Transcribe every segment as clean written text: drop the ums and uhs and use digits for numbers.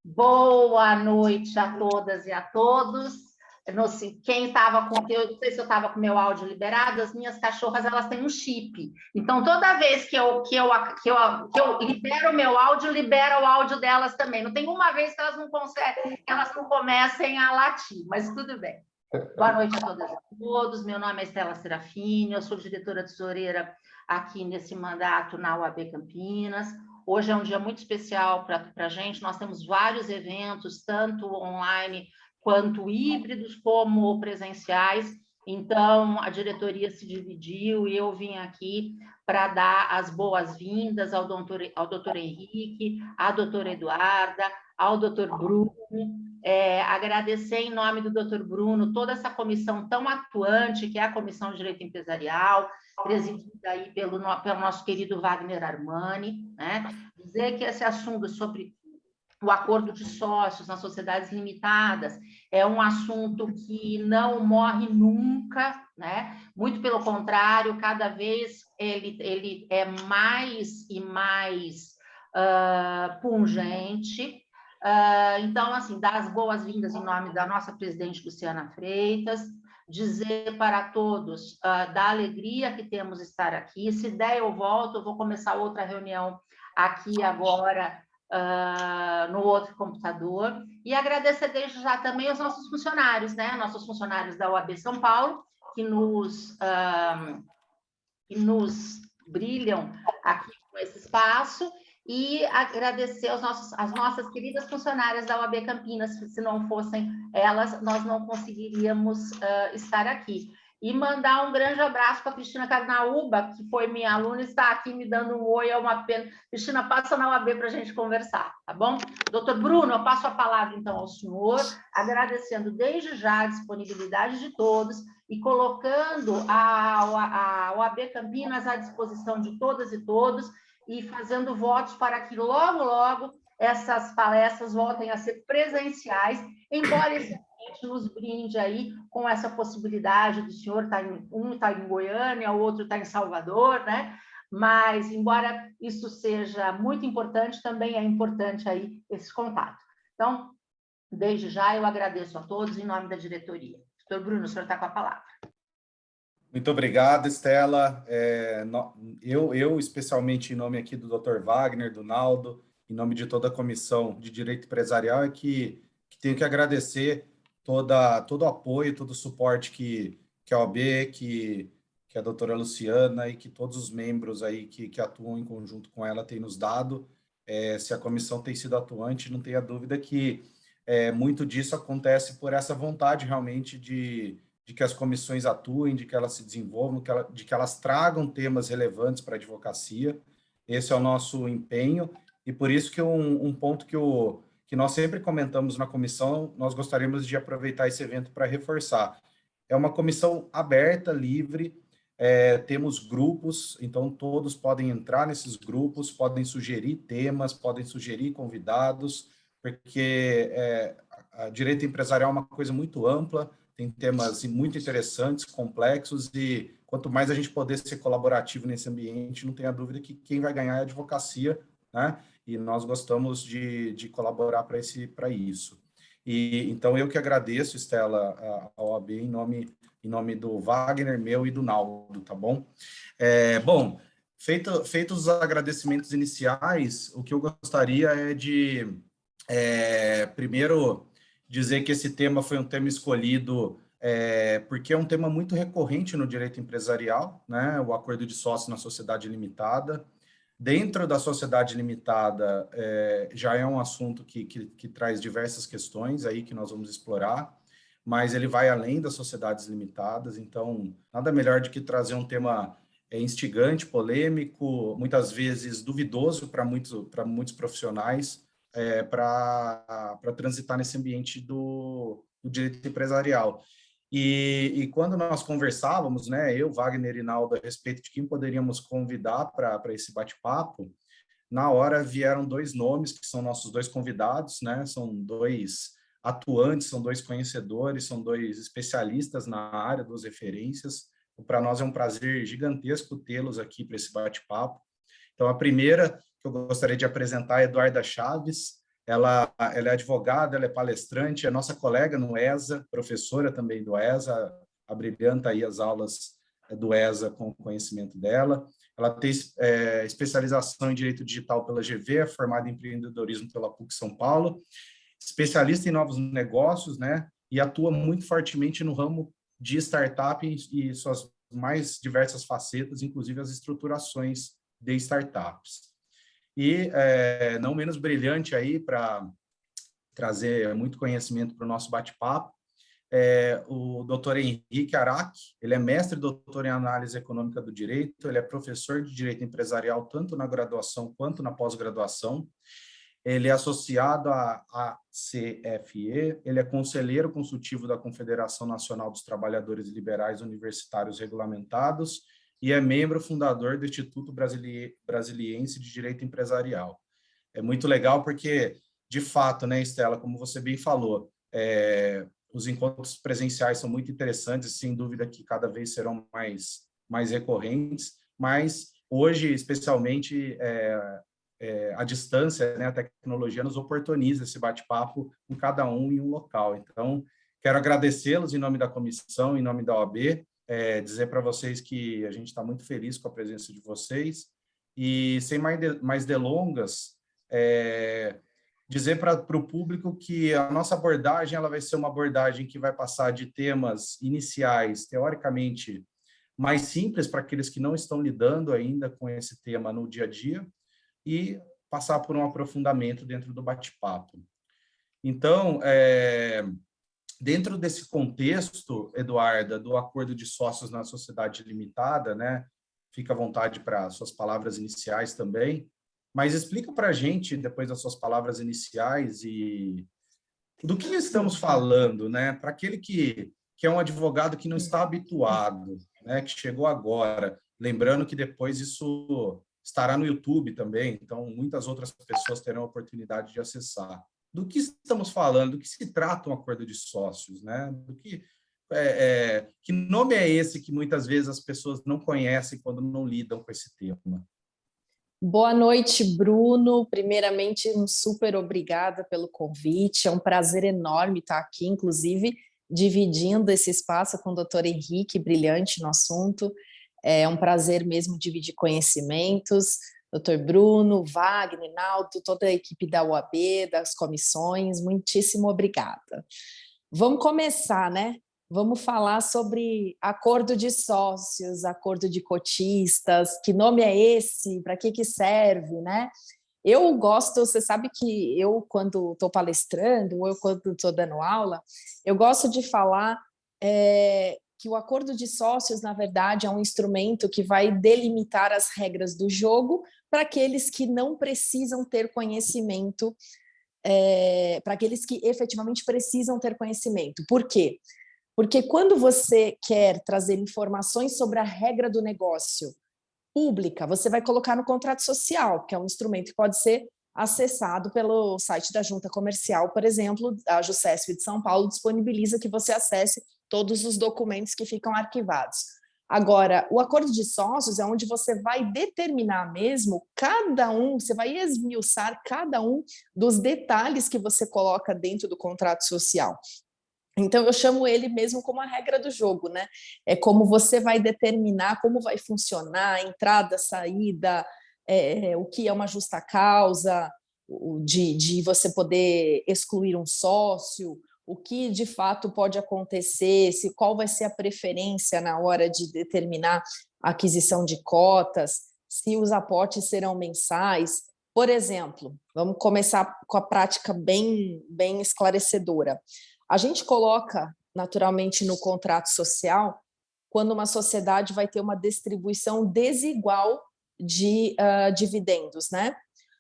Boa noite a todas e a todos. Quem estava com, eu não sei se eu estava com meu áudio liberado, as minhas cachorras elas têm um chip. Então, toda vez que eu libero o meu áudio, libera o áudio delas também. Não tem uma vez que elas não conseguem, elas não comecem a latir, mas tudo bem. Boa noite a todas e a todos. Meu nome é Estela Serafini, eu sou diretora tesoureira aqui nesse mandato na UAB Campinas. Hoje é um dia muito especial para a gente. Nós temos vários eventos, tanto online quanto híbridos, como presenciais. Então, a diretoria se dividiu e eu vim aqui para dar as boas-vindas ao doutor Henrique, à doutora Eduarda, ao doutor Bruno. Agradecer em nome do doutor Bruno toda essa comissão tão atuante, que é a Comissão de Direito Empresarial, presidida aí pelo nosso querido Wagner Armani, né? Dizer que esse assunto sobre o acordo de sócios nas sociedades limitadas é um assunto que não morre nunca, né? Muito pelo contrário, cada vez ele é mais e mais pungente. Então, assim, dar as boas-vindas em nome da nossa presidente Luciana Freitas, dizer para todos da alegria que temos estar aqui. Se der, eu volto, eu vou começar outra reunião aqui agora, no outro computador, e agradecer desde já também aos nossos funcionários, né? Nossos funcionários da OAB São Paulo, que nos brilham aqui com esse espaço, e agradecer às nossas queridas funcionárias da OAB Campinas, que se não fossem elas, nós não conseguiríamos estar aqui. E mandar um grande abraço para a Cristina Carnaúba, que foi minha aluna, está aqui me dando um oi, é uma pena. Cristina, passa na OAB para a gente conversar, tá bom? Doutor Bruno, eu passo a palavra, então, ao senhor, agradecendo desde já a disponibilidade de todos e colocando a OAB Campinas à disposição de todas e todos, e fazendo votos para que logo, logo, essas palestras voltem a ser presenciais, embora esse ambiente nos brinde aí com essa possibilidade do senhor um está em Goiânia, o outro está em Salvador, né? Mas, embora isso seja muito importante, também é importante aí esse contato. Então, desde já, eu agradeço a todos em nome da diretoria. Doutor Bruno, o senhor está com a palavra. Muito obrigado, Estela. Eu, especialmente em nome aqui do Dr. Wagner, do Naldo, em nome de toda a Comissão de Direito Empresarial, que tenho que agradecer todo o apoio, todo o suporte que a OAB, que a doutora Luciana e que todos os membros aí que atuam em conjunto com ela têm nos dado. Se a comissão tem sido atuante, não tenha dúvida que muito disso acontece por essa vontade realmente de que as comissões atuem, de que elas se desenvolvam, de que elas tragam temas relevantes para a advocacia. Esse é o nosso empenho, e por isso que um ponto que nós sempre comentamos na comissão, nós gostaríamos de aproveitar esse evento para reforçar. É uma comissão aberta, livre, temos grupos, então todos podem entrar nesses grupos, podem sugerir temas, podem sugerir convidados, porque a direito empresarial é uma coisa muito ampla, tem temas muito interessantes, complexos, e quanto mais a gente puder ser colaborativo nesse ambiente, não tenha dúvida que quem vai ganhar é a advocacia, né? E nós gostamos de colaborar para isso. E então eu que agradeço, Estela, a OAB em nome do Wagner, meu e do Naldo, tá bom? Bom, feitos os agradecimentos iniciais, o que eu gostaria é de primeiro dizer que esse tema foi um tema escolhido porque é um tema muito recorrente no direito empresarial, né? O acordo de sócio na sociedade limitada. Dentro da sociedade limitada, já é um assunto que traz diversas questões aí que nós vamos explorar, mas ele vai além das sociedades limitadas, então nada melhor do que trazer um tema instigante, polêmico, muitas vezes duvidoso para muitos profissionais, para transitar nesse ambiente do direito empresarial. E quando nós conversávamos, né, eu, Wagner e Naldo, a respeito de quem poderíamos convidar para esse bate-papo, na hora vieram dois nomes, que são nossos dois convidados, né, são dois atuantes, são dois conhecedores, são dois especialistas na área, duas referências. Para nós é um prazer gigantesco tê-los aqui para esse bate-papo. Então, a primeira que eu gostaria de apresentar é Eduarda Chaves. Ela é advogada, ela é palestrante, é nossa colega no ESA, professora também do ESA, abrilhanta aí as aulas do ESA com o conhecimento dela. Ela tem especialização em Direito Digital pela GV, é formada em Empreendedorismo pela PUC São Paulo, especialista em novos negócios, né? E atua muito fortemente no ramo de startup e suas mais diversas facetas, inclusive as estruturações de startups. E, não menos brilhante aí, para trazer muito conhecimento para o nosso bate-papo, o doutor Henrique Araque. Ele é mestre e doutor em análise econômica do direito, ele é professor de direito empresarial tanto na graduação quanto na pós-graduação. Ele é associado à CFE, ele é conselheiro consultivo da Confederação Nacional dos Trabalhadores Liberais Universitários Regulamentados e é membro fundador do Instituto Brasiliense de Direito Empresarial. É muito legal porque, de fato, né, Estela, como você bem falou, os encontros presenciais são muito interessantes, sem dúvida que cada vez serão mais recorrentes, mas hoje, especialmente, a distância, né, a tecnologia nos oportuniza esse bate-papo com cada um em um local. Então, quero agradecê-los em nome da comissão, em nome da OAB, dizer para vocês que a gente está muito feliz com a presença de vocês e, sem mais delongas, dizer para o público que a nossa abordagem ela vai ser uma abordagem que vai passar de temas iniciais, teoricamente, mais simples para aqueles que não estão lidando ainda com esse tema no dia a dia, e passar por um aprofundamento dentro do bate-papo. Então, dentro desse contexto, Eduarda, do acordo de sócios na sociedade limitada, né, fica à vontade para suas palavras iniciais também, mas explica para a gente, depois das suas palavras iniciais, e do que estamos falando, né, para aquele que é um advogado que não está habituado, né, que chegou agora, lembrando que depois isso estará no YouTube também, então muitas outras pessoas terão a oportunidade de acessar. Do que estamos falando? Do que se trata um acordo de sócios, né? Que nome é esse que muitas vezes as pessoas não conhecem quando não lidam com esse tema? Boa noite, Bruno. Primeiramente, um super obrigada pelo convite. É um prazer enorme estar aqui, inclusive, dividindo esse espaço com o doutor Henrique, brilhante no assunto. É um prazer mesmo dividir conhecimentos. Doutor Bruno, Wagner, Naldo, toda a equipe da UAB, das comissões, muitíssimo obrigada. Vamos começar, né? Vamos falar sobre acordo de sócios, acordo de cotistas, que nome é esse, para que serve, né? Eu gosto, você sabe que eu, quando estou palestrando, ou eu, quando estou dando aula, eu gosto de falar que o acordo de sócios, na verdade, é um instrumento que vai delimitar as regras do jogo para aqueles que não precisam ter conhecimento, para aqueles que efetivamente precisam ter conhecimento. Por quê? Porque quando você quer trazer informações sobre a regra do negócio pública, você vai colocar no contrato social, que é um instrumento que pode ser acessado pelo site da Junta Comercial, por exemplo, a JuSesp de São Paulo disponibiliza que você acesse todos os documentos que ficam arquivados. Agora, o acordo de sócios é onde você vai determinar mesmo você vai esmiuçar cada um dos detalhes que você coloca dentro do contrato social. Então, eu chamo ele mesmo como a regra do jogo, né? É como você vai determinar como vai funcionar a entrada, saída, o que é uma justa causa, de você poder excluir um sócio, o que de fato pode acontecer, qual vai ser a preferência na hora de determinar a aquisição de cotas, se os aportes serão mensais. Por exemplo, vamos começar com a prática bem esclarecedora. A gente coloca, naturalmente, no contrato social, quando uma sociedade vai ter uma distribuição desigual de dividendos, né?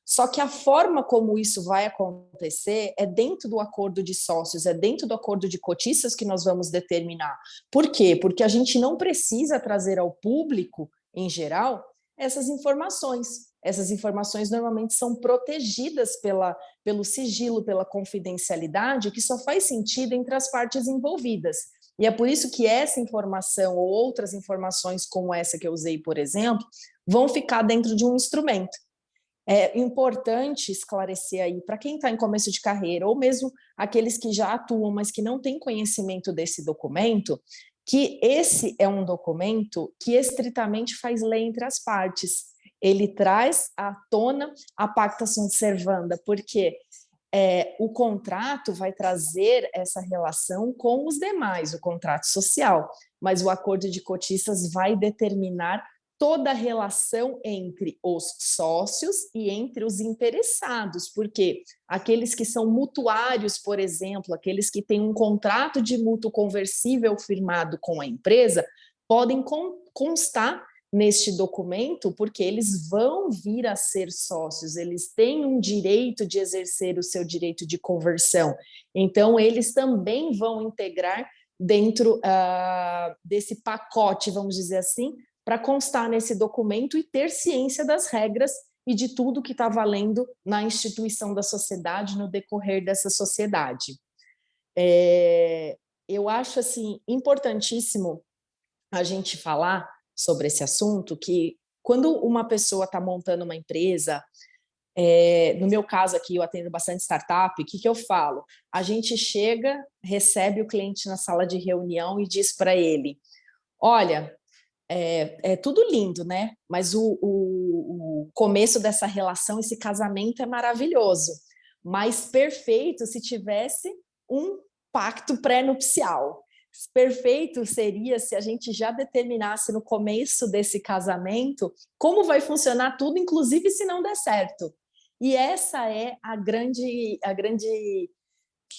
Só que a forma como isso vai acontecer é dentro do acordo de sócios, é dentro do acordo de cotistas que nós vamos determinar. Por quê? Porque a gente não precisa trazer ao público, em geral, essas informações. Essas informações normalmente são protegidas pelo sigilo, pela confidencialidade, que só faz sentido entre as partes envolvidas. E é por isso que essa informação ou outras informações como essa que eu usei, por exemplo, vão ficar dentro de um instrumento. É importante esclarecer aí para quem está em começo de carreira, ou mesmo aqueles que já atuam, mas que não têm conhecimento desse documento, que esse é um documento que estritamente faz lei entre as partes. Ele traz à tona a pacta sunt servanda, porque o contrato vai trazer essa relação com os demais, o contrato social, mas o acordo de cotistas vai determinar toda a relação entre os sócios e entre os interessados, porque aqueles que são mutuários, por exemplo, aqueles que têm um contrato de mútuo conversível firmado com a empresa, podem constar neste documento, porque eles vão vir a ser sócios, eles têm um direito de exercer o seu direito de conversão, então eles também vão integrar dentro desse pacote, vamos dizer assim, para constar nesse documento e ter ciência das regras e de tudo que está valendo na instituição da sociedade, no decorrer dessa sociedade. Eu acho assim importantíssimo a gente falar sobre esse assunto, que quando uma pessoa está montando uma empresa, no meu caso aqui, eu atendo bastante startup, o que eu falo? A gente chega, recebe o cliente na sala de reunião e diz para ele, olha, é tudo lindo, né? Mas o começo dessa relação, esse casamento é maravilhoso, mas perfeito se tivesse um pacto pré-nupcial. Perfeito seria se a gente já determinasse no começo desse casamento como vai funcionar tudo, inclusive se não der certo. E essa é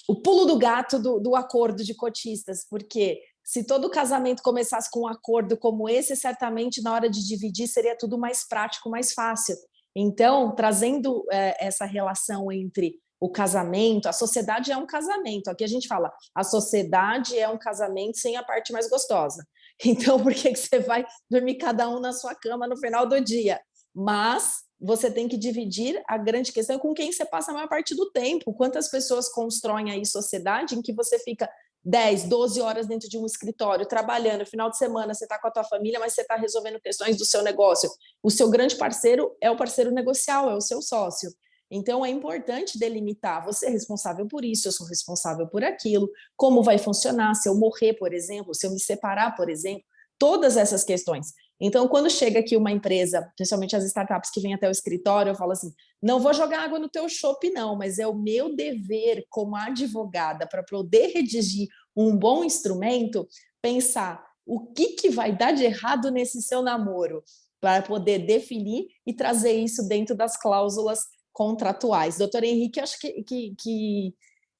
o pulo do gato do acordo de cotistas, porque se todo casamento começasse com um acordo como esse, certamente na hora de dividir seria tudo mais prático, mais fácil. Então, trazendo essa relação entre o casamento, a sociedade é um casamento. Aqui a gente fala, a sociedade é um casamento sem a parte mais gostosa. Então, por que você vai dormir cada um na sua cama no final do dia? Mas você tem que dividir, a grande questão com quem você passa a maior parte do tempo. Quantas pessoas constroem aí sociedade em que você fica 10, 12 horas dentro de um escritório, trabalhando, no final de semana você está com a tua família, mas você está resolvendo questões do seu negócio. O seu grande parceiro é o parceiro negocial, é o seu sócio. Então, é importante delimitar, você é responsável por isso, eu sou responsável por aquilo, como vai funcionar, se eu morrer, por exemplo, se eu me separar, por exemplo, todas essas questões. Então, quando chega aqui uma empresa, principalmente as startups que vêm até o escritório, eu falo assim, não vou jogar água no teu chopp, não, mas é o meu dever como advogada para poder redigir um bom instrumento, pensar o que vai dar de errado nesse seu namoro, para poder definir e trazer isso dentro das cláusulas contratuais. Doutor Henrique, acho que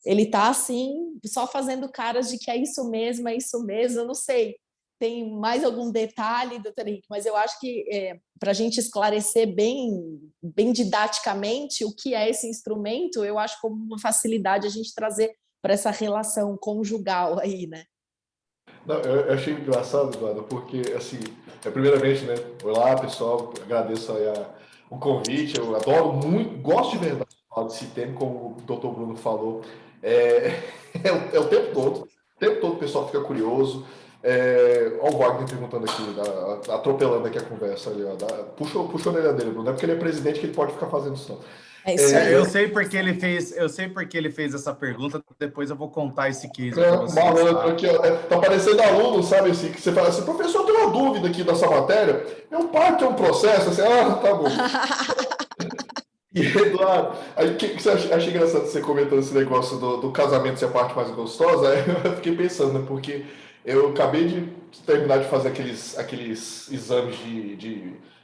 ele está assim, só fazendo caras de que é isso mesmo, eu não sei. Tem mais algum detalhe, doutor Henrique? Mas eu acho que para a gente esclarecer bem didaticamente o que é esse instrumento, eu acho como uma facilidade a gente trazer para essa relação conjugal aí, né? Não, eu achei engraçado, Eduardo, porque, assim, primeiramente, né, olá, pessoal, agradeço aí o convite, eu adoro muito, gosto de verdade de falar desse tema, como o doutor Bruno falou, o tempo todo o pessoal fica curioso, olha o Wagner perguntando aqui, atropelando aqui a conversa ali, ó, puxou a orelha dele, Bruno, não é porque ele é presidente que ele pode ficar fazendo isso, não. É isso aí. Eu sei porque ele fez essa pergunta, depois eu vou contar esse case para vocês. Malandro aqui, ó, tá parecendo aluno, sabe, assim, que você fala assim, professor, eu tenho uma dúvida aqui dessa matéria, meu pai tem um processo, assim, tá bom. E, Eduardo, o que você acha engraçado você comentando esse negócio do casamento ser a parte mais gostosa? Eu fiquei pensando, né, porque eu acabei de terminar de fazer aqueles exames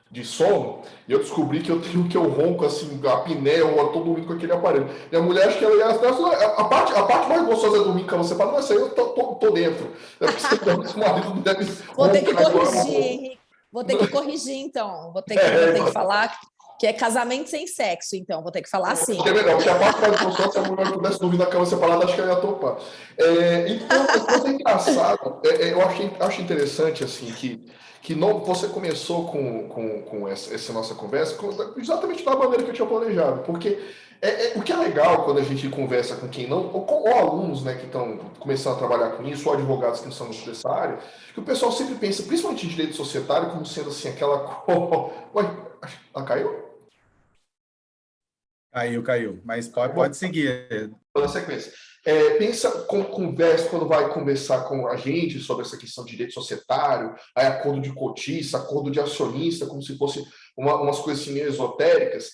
de sono, e eu descobri que eu ronco assim, a apneia, eu tô dormindo com aquele aparelho. E a mulher, acho que a parte mais gostosa é dormir em cama separada, mas aí eu tô dentro. É porque você marido deve Vou ter que corrigir, Henrique. Vou ter que corrigir, então. Vou ter que falar que é casamento sem sexo, então. Vou ter que falar assim. É melhor, porque a parte mais gostosa, se a mulher pudesse dormir na cama separada, acho que ela ia topar. Então, uma coisa engraçada, eu acho interessante, assim, que não, você começou com essa nossa conversa exatamente da maneira que eu tinha planejado, porque o que é legal quando a gente conversa com quem não, ou alunos, né, que estão começando a trabalhar com isso, ou advogados que não são dessa área, que o pessoal sempre pensa, principalmente em direito societário, como sendo assim, aquela... Ué, ela caiu? Caiu, mas pode seguir. Na sequência. Conversa quando vai conversar com a gente sobre essa questão de direito societário, aí acordo de cotista, acordo de acionista, como se fosse umas coisas assim meio esotéricas.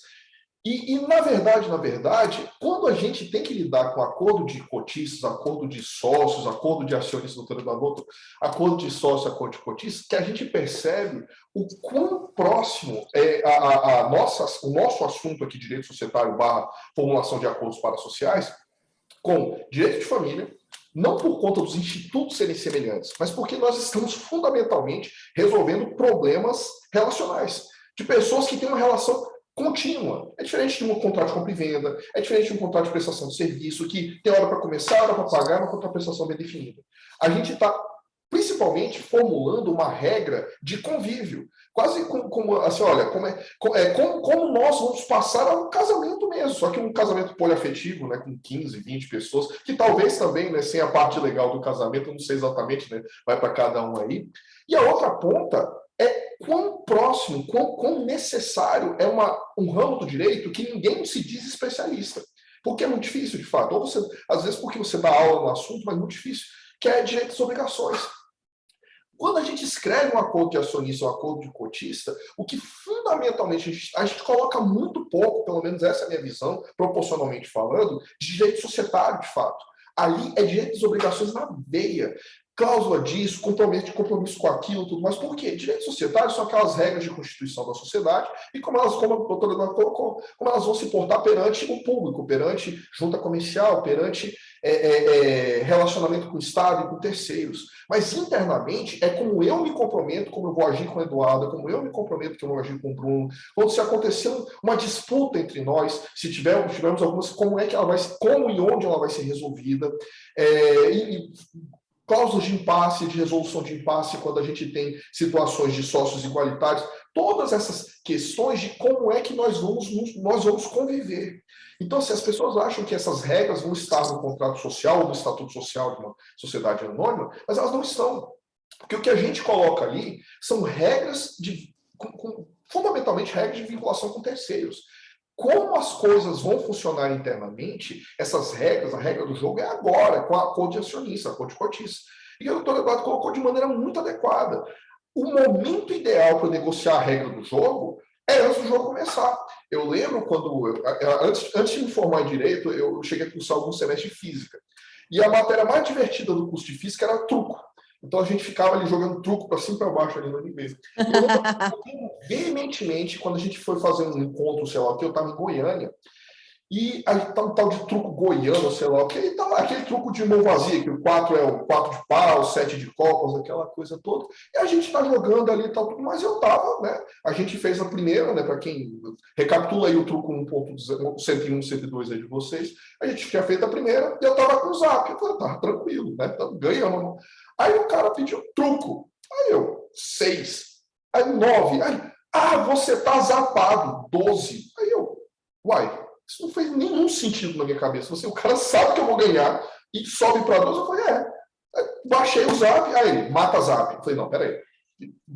E na verdade, quando a gente tem que lidar com acordo de cotistas, acordo de sócios, acordo de acionistas, doutora Danotto, acordo de sócio, acordo de cotistas, que a gente percebe o quão próximo é o nosso assunto aqui, direito societário / formulação de acordos parasociais, com direito de família, não por conta dos institutos serem semelhantes, mas porque nós estamos fundamentalmente resolvendo problemas relacionais, de pessoas que têm uma relação contínua. É diferente de um contrato de compra e venda, é diferente de um contrato de prestação de serviço, que tem hora para começar, hora para pagar, uma contraprestação bem definida. A gente está, principalmente, formulando uma regra de convívio, quase como assim, olha, como nós vamos passar a um casamento mesmo, só que um casamento poliafetivo, né, com 15, 20 pessoas, que talvez também, né, sem a parte legal do casamento, não sei exatamente, né, vai para cada um aí. E a outra ponta é quão próximo, quão necessário é um ramo do direito que ninguém se diz especialista. Porque é muito difícil, de fato. Ou você, às vezes porque você dá aula no assunto, mas é muito difícil, que é direitos e obrigações. Quando a gente escreve um acordo de acionista ou um acordo de cotista, o que fundamentalmente a gente coloca muito pouco, pelo menos essa é a minha visão, proporcionalmente falando, de direito societário, de fato. Ali é direitos e obrigações na veia. Cláusula disso, compromisso com aquilo, tudo mais. Por quê? Direitos societários são aquelas regras de constituição da sociedade e como a doutora Eduardo colocou, como elas vão se portar perante o público, perante junta comercial, perante relacionamento com o Estado e com terceiros. Mas internamente é como eu me comprometo, como eu vou agir com a Eduarda, como eu me comprometo que eu vou agir com o Bruno. Quando se acontecer uma disputa entre nós, se tivermos algumas, como e onde ela vai ser resolvida, cláusulas de impasse, de resolução de impasse, quando a gente tem situações de sócios igualitários, todas essas questões de como é que nós vamos conviver. Então, se as pessoas acham que essas regras vão estar no contrato social ou no estatuto social de uma sociedade anônima, mas elas não estão. Porque o que a gente coloca ali são regras fundamentalmente regras de vinculação com terceiros. Como as coisas vão funcionar internamente, essas regras, a regra do jogo é agora, com a acordo de acionista, acordo de cotista. E o doutor Eduardo colocou de maneira muito adequada. O momento ideal para negociar a regra do jogo é antes do jogo começar. Eu lembro quando, antes de me formar em Direito, eu cheguei a cursar algum semestre de Física. E a matéria mais divertida do curso de Física era truco. Então a gente ficava ali jogando truco para cima e para baixo ali no inglês. Eu veementemente, quando a gente foi fazer um encontro, sei lá o que, eu estava em Goiânia, e aí tá um tal de truco goiano, sei lá o que, e tá aquele truco de mão vazia, que o 4 é o 4 de pau, o 7 de copas, aquela coisa toda, e a gente tá jogando ali e tal, tudo, mas eu tava, né, a gente fez a primeira, né, para quem recapitula aí o truco 1.101, 102 aí de vocês, a gente tinha feito a primeira, e eu tava com o zap, eu tava tranquilo, né, ganhando. Aí o cara pediu truco, aí eu, 6, aí 9, aí, você tá zapado, 12, aí eu, uai, isso não fez nenhum sentido na minha cabeça. O cara sabe que eu vou ganhar e sobe para 12. Eu falei, baixei o zap, aí ele, mata zap. Eu falei, não, peraí.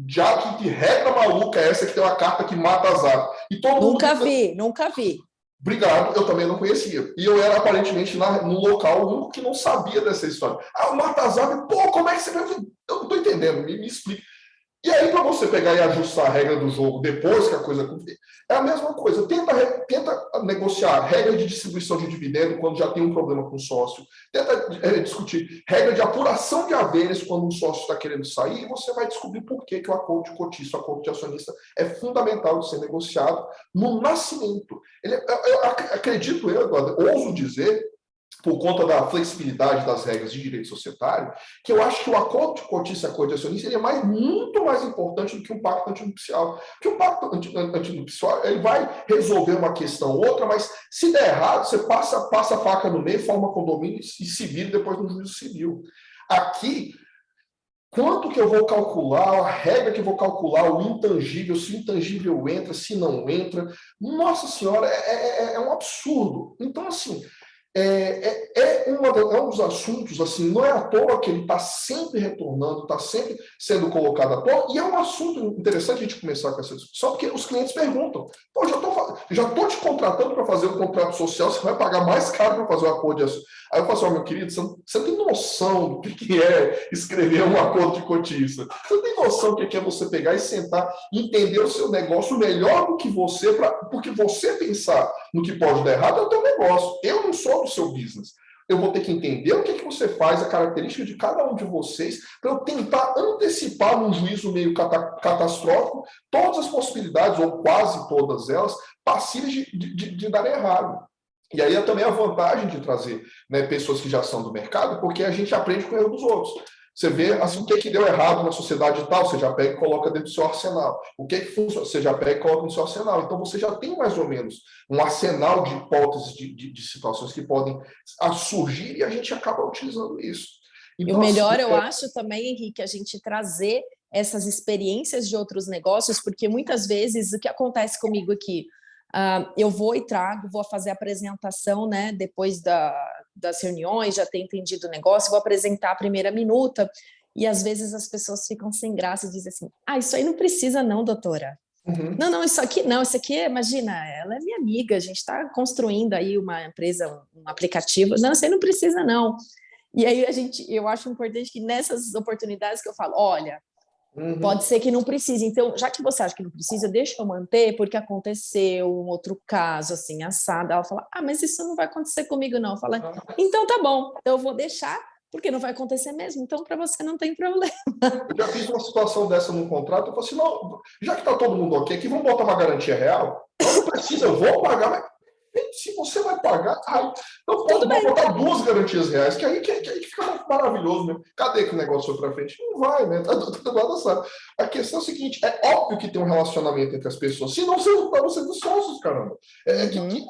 Já que regra maluca é essa que tem uma carta que mata zap? E todo nunca mundo... nunca vi. Obrigado, eu também não conhecia. E eu era aparentemente no local único que não sabia dessa história. O mata zap, como é que você vai... Eu não estou entendendo, me explica. E aí, para você pegar e ajustar a regra do jogo depois que a coisa... É a mesma coisa. Tenta negociar regra de distribuição de dividendo quando já tem um problema com o sócio. Tenta discutir regra de apuração de haveres quando um sócio está querendo sair e você vai descobrir por que o acordo de cotista, o acordo de acionista é fundamental de ser negociado no nascimento. Eu acredito, Eduardo, ouso dizer, por conta da flexibilidade das regras de direito societário, que eu acho que o acordo de cotista e acordo de acionista ele é muito mais importante do que um pacto antinupcial. Porque o pacto antinupcial ele vai resolver uma questão ou outra, mas se der errado, você passa a faca no meio, forma condomínio e se vira depois no juízo civil. Aqui, quanto que eu vou calcular, a regra que eu vou calcular, o intangível, se o intangível entra, se não entra, nossa senhora, é um absurdo. Então, assim... um dos assuntos, assim, não é à toa que ele está sempre retornando, está sempre sendo colocado à toa, e é um assunto interessante a gente começar com essa discussão, porque os clientes perguntam, já estou te contratando para fazer um contrato social, você vai pagar mais caro para fazer um acordo de associação. Aí eu falo assim, meu querido, você não tem noção do que é escrever um acordo de cotista. Você não tem noção do que é você pegar e sentar e entender o seu negócio melhor do que você, porque você pensar no que pode dar errado é o teu negócio. Eu não sou do seu business. Eu vou ter que entender o que você faz, a característica de cada um de vocês, para eu tentar antecipar num juízo meio catastrófico todas as possibilidades, ou quase todas elas, passíveis de dar errado. E aí é também a vantagem de trazer, né, pessoas que já são do mercado, porque a gente aprende com o erro dos outros. Você vê assim, o que deu errado na sociedade e tal, você já pega e coloca dentro do seu arsenal. O que funciona, você já pega e coloca no seu arsenal. Então, você já tem mais ou menos um arsenal de hipóteses de situações que podem surgir e a gente acaba utilizando isso. Então, e o melhor, assim, eu acho também, Henrique, a gente trazer essas experiências de outros negócios, porque muitas vezes o que acontece comigo aqui, eu vou e trago, vou fazer a apresentação, né, depois das reuniões, já ter entendido o negócio, vou apresentar a primeira minuta, e às vezes as pessoas ficam sem graça e dizem assim, isso aí não precisa não, doutora. Uhum. Não, isso aqui, imagina, ela é minha amiga, a gente está construindo aí uma empresa, um aplicativo, não, isso aí não precisa não. E aí eu acho importante que nessas oportunidades que eu falo, olha, pode ser que não precise. Então, já que você acha que não precisa, deixa eu manter, porque aconteceu um outro caso, assim, assado. Ela fala, mas isso não vai acontecer comigo, não. Eu falo, então tá bom, então eu vou deixar, porque não vai acontecer mesmo. Então, para você não tem problema. Eu já fiz uma situação dessa num contrato, eu falei assim, não, já que tá todo mundo ok aqui, vamos botar uma garantia real? Não precisa, eu vou pagar, mas se você vai pagar, então pode botar 2 garantias reais, que aí fica maravilhoso mesmo. Cadê que o negócio foi para frente? Não vai, né? Todo mundo sabe. A questão é a seguinte, é óbvio que tem um relacionamento entre as pessoas, senão vocês não estavam sendo sócios, caramba.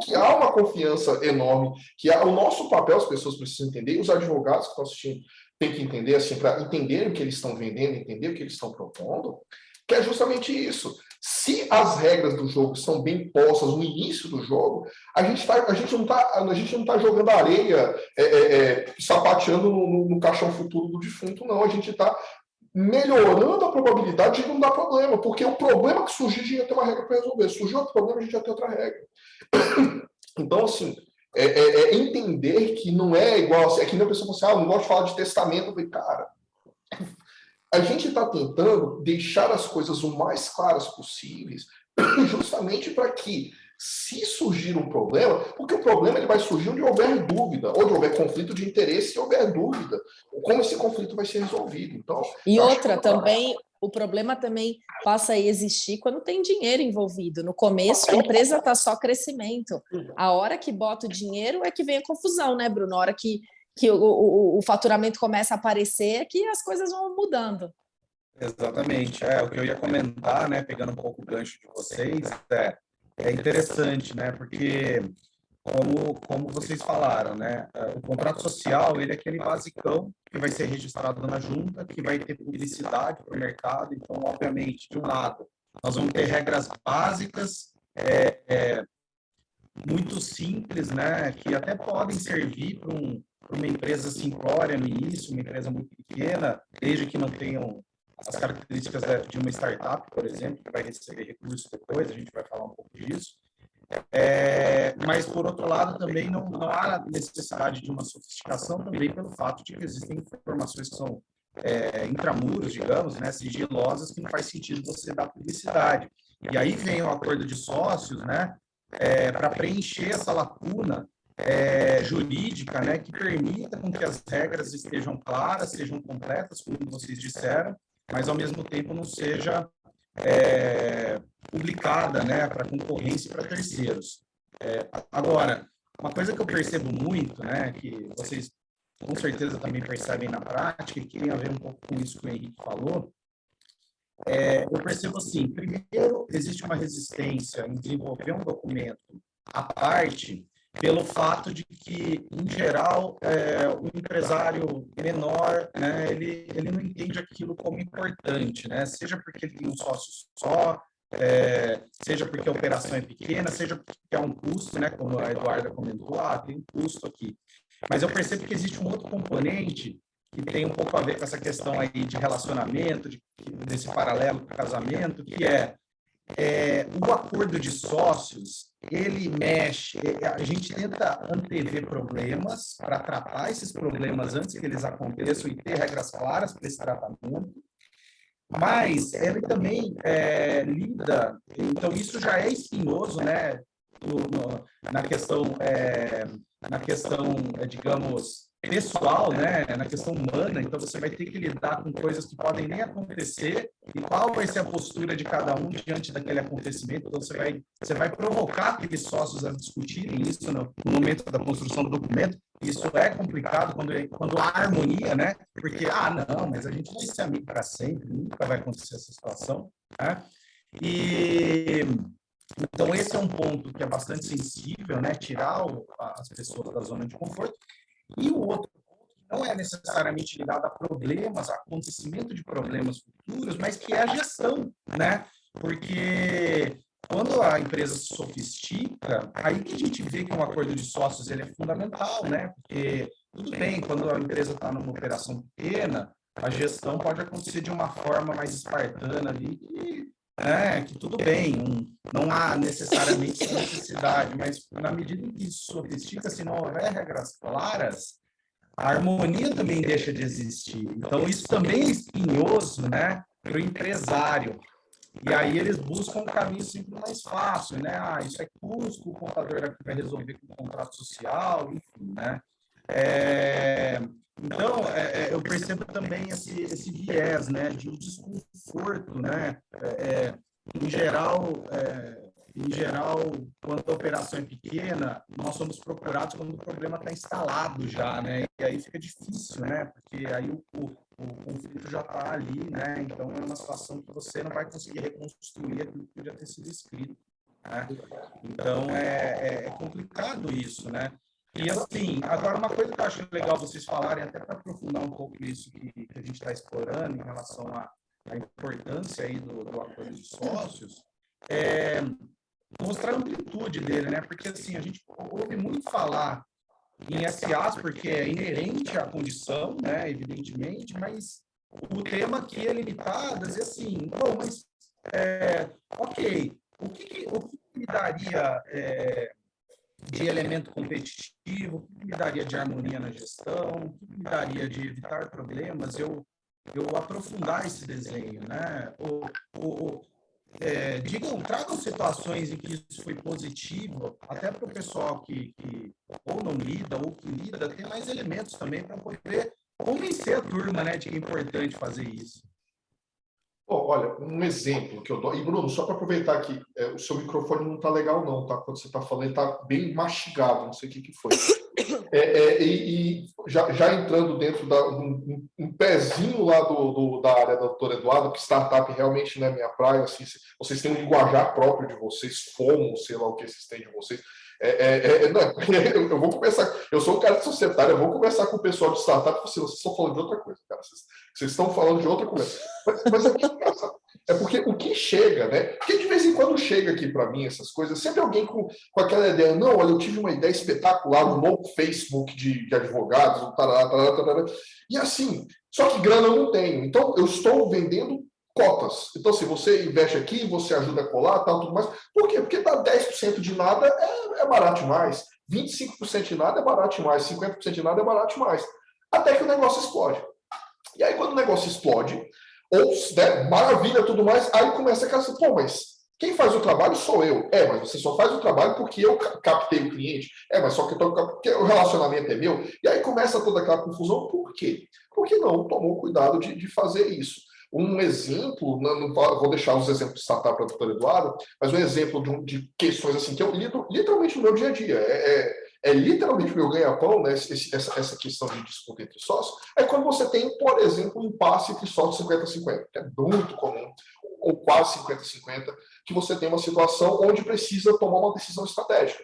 Que há uma confiança enorme, que há o nosso papel, as pessoas precisam entender, os advogados que estão assistindo têm que entender, assim, para entender o que eles estão vendendo, entender o que eles estão propondo, que é justamente isso. Se as regras do jogo são bem postas no início do jogo, a gente não está jogando areia, sapateando no caixão futuro do defunto, não. A gente está melhorando a probabilidade de não dar problema, porque o problema que surgir, a gente já tem uma regra para resolver. Surgiu outro problema, a gente já tem outra regra. Então, assim, entender que não é igual, é que nem a pessoa fala assim, não gosto de falar de testamento. Eu falei, cara, a gente está tentando deixar as coisas o mais claras possíveis, justamente para que, se surgir um problema, porque o problema ele vai surgir onde houver dúvida, onde houver conflito de interesse e houver dúvida, como esse conflito vai ser resolvido. Então, e outra também, o problema também passa a existir quando tem dinheiro envolvido. No começo, a empresa está só crescimento. A hora que bota o dinheiro é que vem a confusão, né, Bruno? A hora que o faturamento começa a aparecer, é que as coisas vão mudando. Exatamente. O que eu ia comentar, né, pegando um pouco o gancho de vocês, é interessante, né, porque como vocês falaram, né, o contrato social, ele é aquele basicão que vai ser registrado na junta, que vai ter publicidade para o mercado. Então, obviamente, de um lado, nós vamos ter regras básicas, muito simples, né, que até podem servir para uma empresa simplória no início, uma empresa muito pequena, desde que não tenham as características de uma startup, por exemplo, que vai receber recursos depois, a gente vai falar um pouco disso. Mas, por outro lado, também não há necessidade de uma sofisticação, também pelo fato de que existem informações que são intramuros, digamos, né, sigilosas, que não faz sentido você dar publicidade. E aí vem o acordo de sócios, né, para preencher essa lacuna jurídica, né, que permita com que as regras estejam claras, sejam completas, como vocês disseram, mas ao mesmo tempo não seja publicada, né, para concorrência e para terceiros. Agora, uma coisa que eu percebo muito, né, que vocês com certeza também percebem na prática, e que tem a ver um pouco com isso que o Henrique falou, eu percebo assim, primeiro, existe uma resistência em desenvolver um documento à parte, pelo fato de que, em geral, o empresário menor, né, ele não entende aquilo como importante, né? Seja porque ele tem um sócio só, seja porque a operação é pequena, seja porque é um custo, né, como a Eduarda comentou, tem um custo aqui. Mas eu percebo que existe um outro componente que tem um pouco a ver com essa questão aí de relacionamento, desse paralelo com o casamento, que o acordo de sócios, ele mexe, a gente tenta antever problemas para tratar esses problemas antes que eles aconteçam e ter regras claras para esse tratamento, mas ele também lida, então isso já é espinhoso, né, na questão, digamos, pessoal, né, na questão humana, então você vai ter que lidar com coisas que podem nem acontecer, e qual vai ser a postura de cada um diante daquele acontecimento, então você vai provocar aqueles sócios a discutirem isso no momento da construção do documento. Isso é complicado quando há harmonia, né, porque, não, mas a gente vai ser amigo para sempre, nunca vai acontecer essa situação, né, então, esse é um ponto que é bastante sensível, né, tirar as pessoas da zona de conforto. E o outro ponto, que não é necessariamente ligado a problemas, a acontecimento de problemas futuros, mas que é a gestão, né? Porque quando a empresa se sofistica, aí que a gente vê que um acordo de sócios ele é fundamental, né? Porque, tudo bem, quando a empresa está numa operação pequena, a gestão pode acontecer de uma forma mais espartana ali, que tudo bem, não há necessariamente essa necessidade, mas na medida em que isso sofistica, se não houver regras claras, a harmonia também deixa de existir. Então, isso também é espinhoso, né, para o empresário. E aí eles buscam um caminho sempre mais fácil, né? Isso é custo, o contador aqui vai resolver com o contrato social, enfim, né? Então, eu percebo também esse viés, né, de um desconforto, né? Em geral, quando a operação é pequena, nós somos procurados quando o problema está instalado já, né? E aí fica difícil, né? Porque aí o conflito já está ali, né? Então, é uma situação que você não vai conseguir reconstruir aquilo que podia ter sido escrito, né? Então, é complicado isso, né? E, assim, agora uma coisa que eu acho legal vocês falarem, até para aprofundar um pouco isso que a gente está explorando em relação à importância aí do acordo de sócios, mostrar a amplitude dele, né? Porque, assim, a gente ouve muito falar em SAs, porque é inerente à condição, né? Evidentemente, mas o tema aqui é limitado, e assim, bom, mas, ok, o que me daria de elemento competitivo, o que me daria de harmonia na gestão, o que me daria de evitar problemas, eu aprofundar esse desenho, né? Tragam situações em que isso foi positivo, até para o pessoal que ou não lida, ou que lida, ter mais elementos também para poder convencer a turma, né, de que é importante fazer isso. Olha, um exemplo que eu dou. E, Bruno, só para aproveitar aqui, o seu microfone não está legal, não, tá? Quando você está falando, está bem mastigado, não sei o que foi. Já entrando dentro um pezinho lá da área da doutora Eduarda, que startup realmente não é minha praia, assim, vocês têm um linguajar próprio de vocês, FOMO, sei lá o que vocês têm de vocês. Eu vou começar, eu sou um cara de societário, eu vou conversar com o pessoal de startup, vocês estão falando de outra coisa, cara, vocês estão falando de outra coisa. Mas é porque o que chega, né? Porque de vez em quando chega aqui para mim essas coisas, sempre alguém com aquela ideia, não, olha, eu tive uma ideia espetacular, um novo Facebook de advogados, e assim, só que grana eu não tenho, então eu estou vendendo cotas. Então, se você investe aqui, você ajuda a colar, tal, tudo mais. Por quê? Porque dar 10% de nada é barato demais, 25% de nada é barato demais, 50% de nada é barato demais. Até que o negócio explode. E aí, quando o negócio explode, ou, né, maravilha, tudo mais, aí começa aquela assim, pô, mas quem faz o trabalho sou eu. Mas você só faz o trabalho porque eu captei o cliente. Mas só que porque o relacionamento é meu. E aí começa toda aquela confusão. Por quê? Porque não tomou cuidado de fazer isso. Um exemplo, não vou deixar os exemplos de startup para o doutor Eduardo, mas um exemplo de questões assim que eu lido literalmente no meu dia a dia. Literalmente o meu ganha-pão, né, essa questão de disputa entre sócios, é quando você tem, por exemplo, um impasse entre sócios 50-50, que é muito comum, ou quase 50-50, que você tem uma situação onde precisa tomar uma decisão estratégica.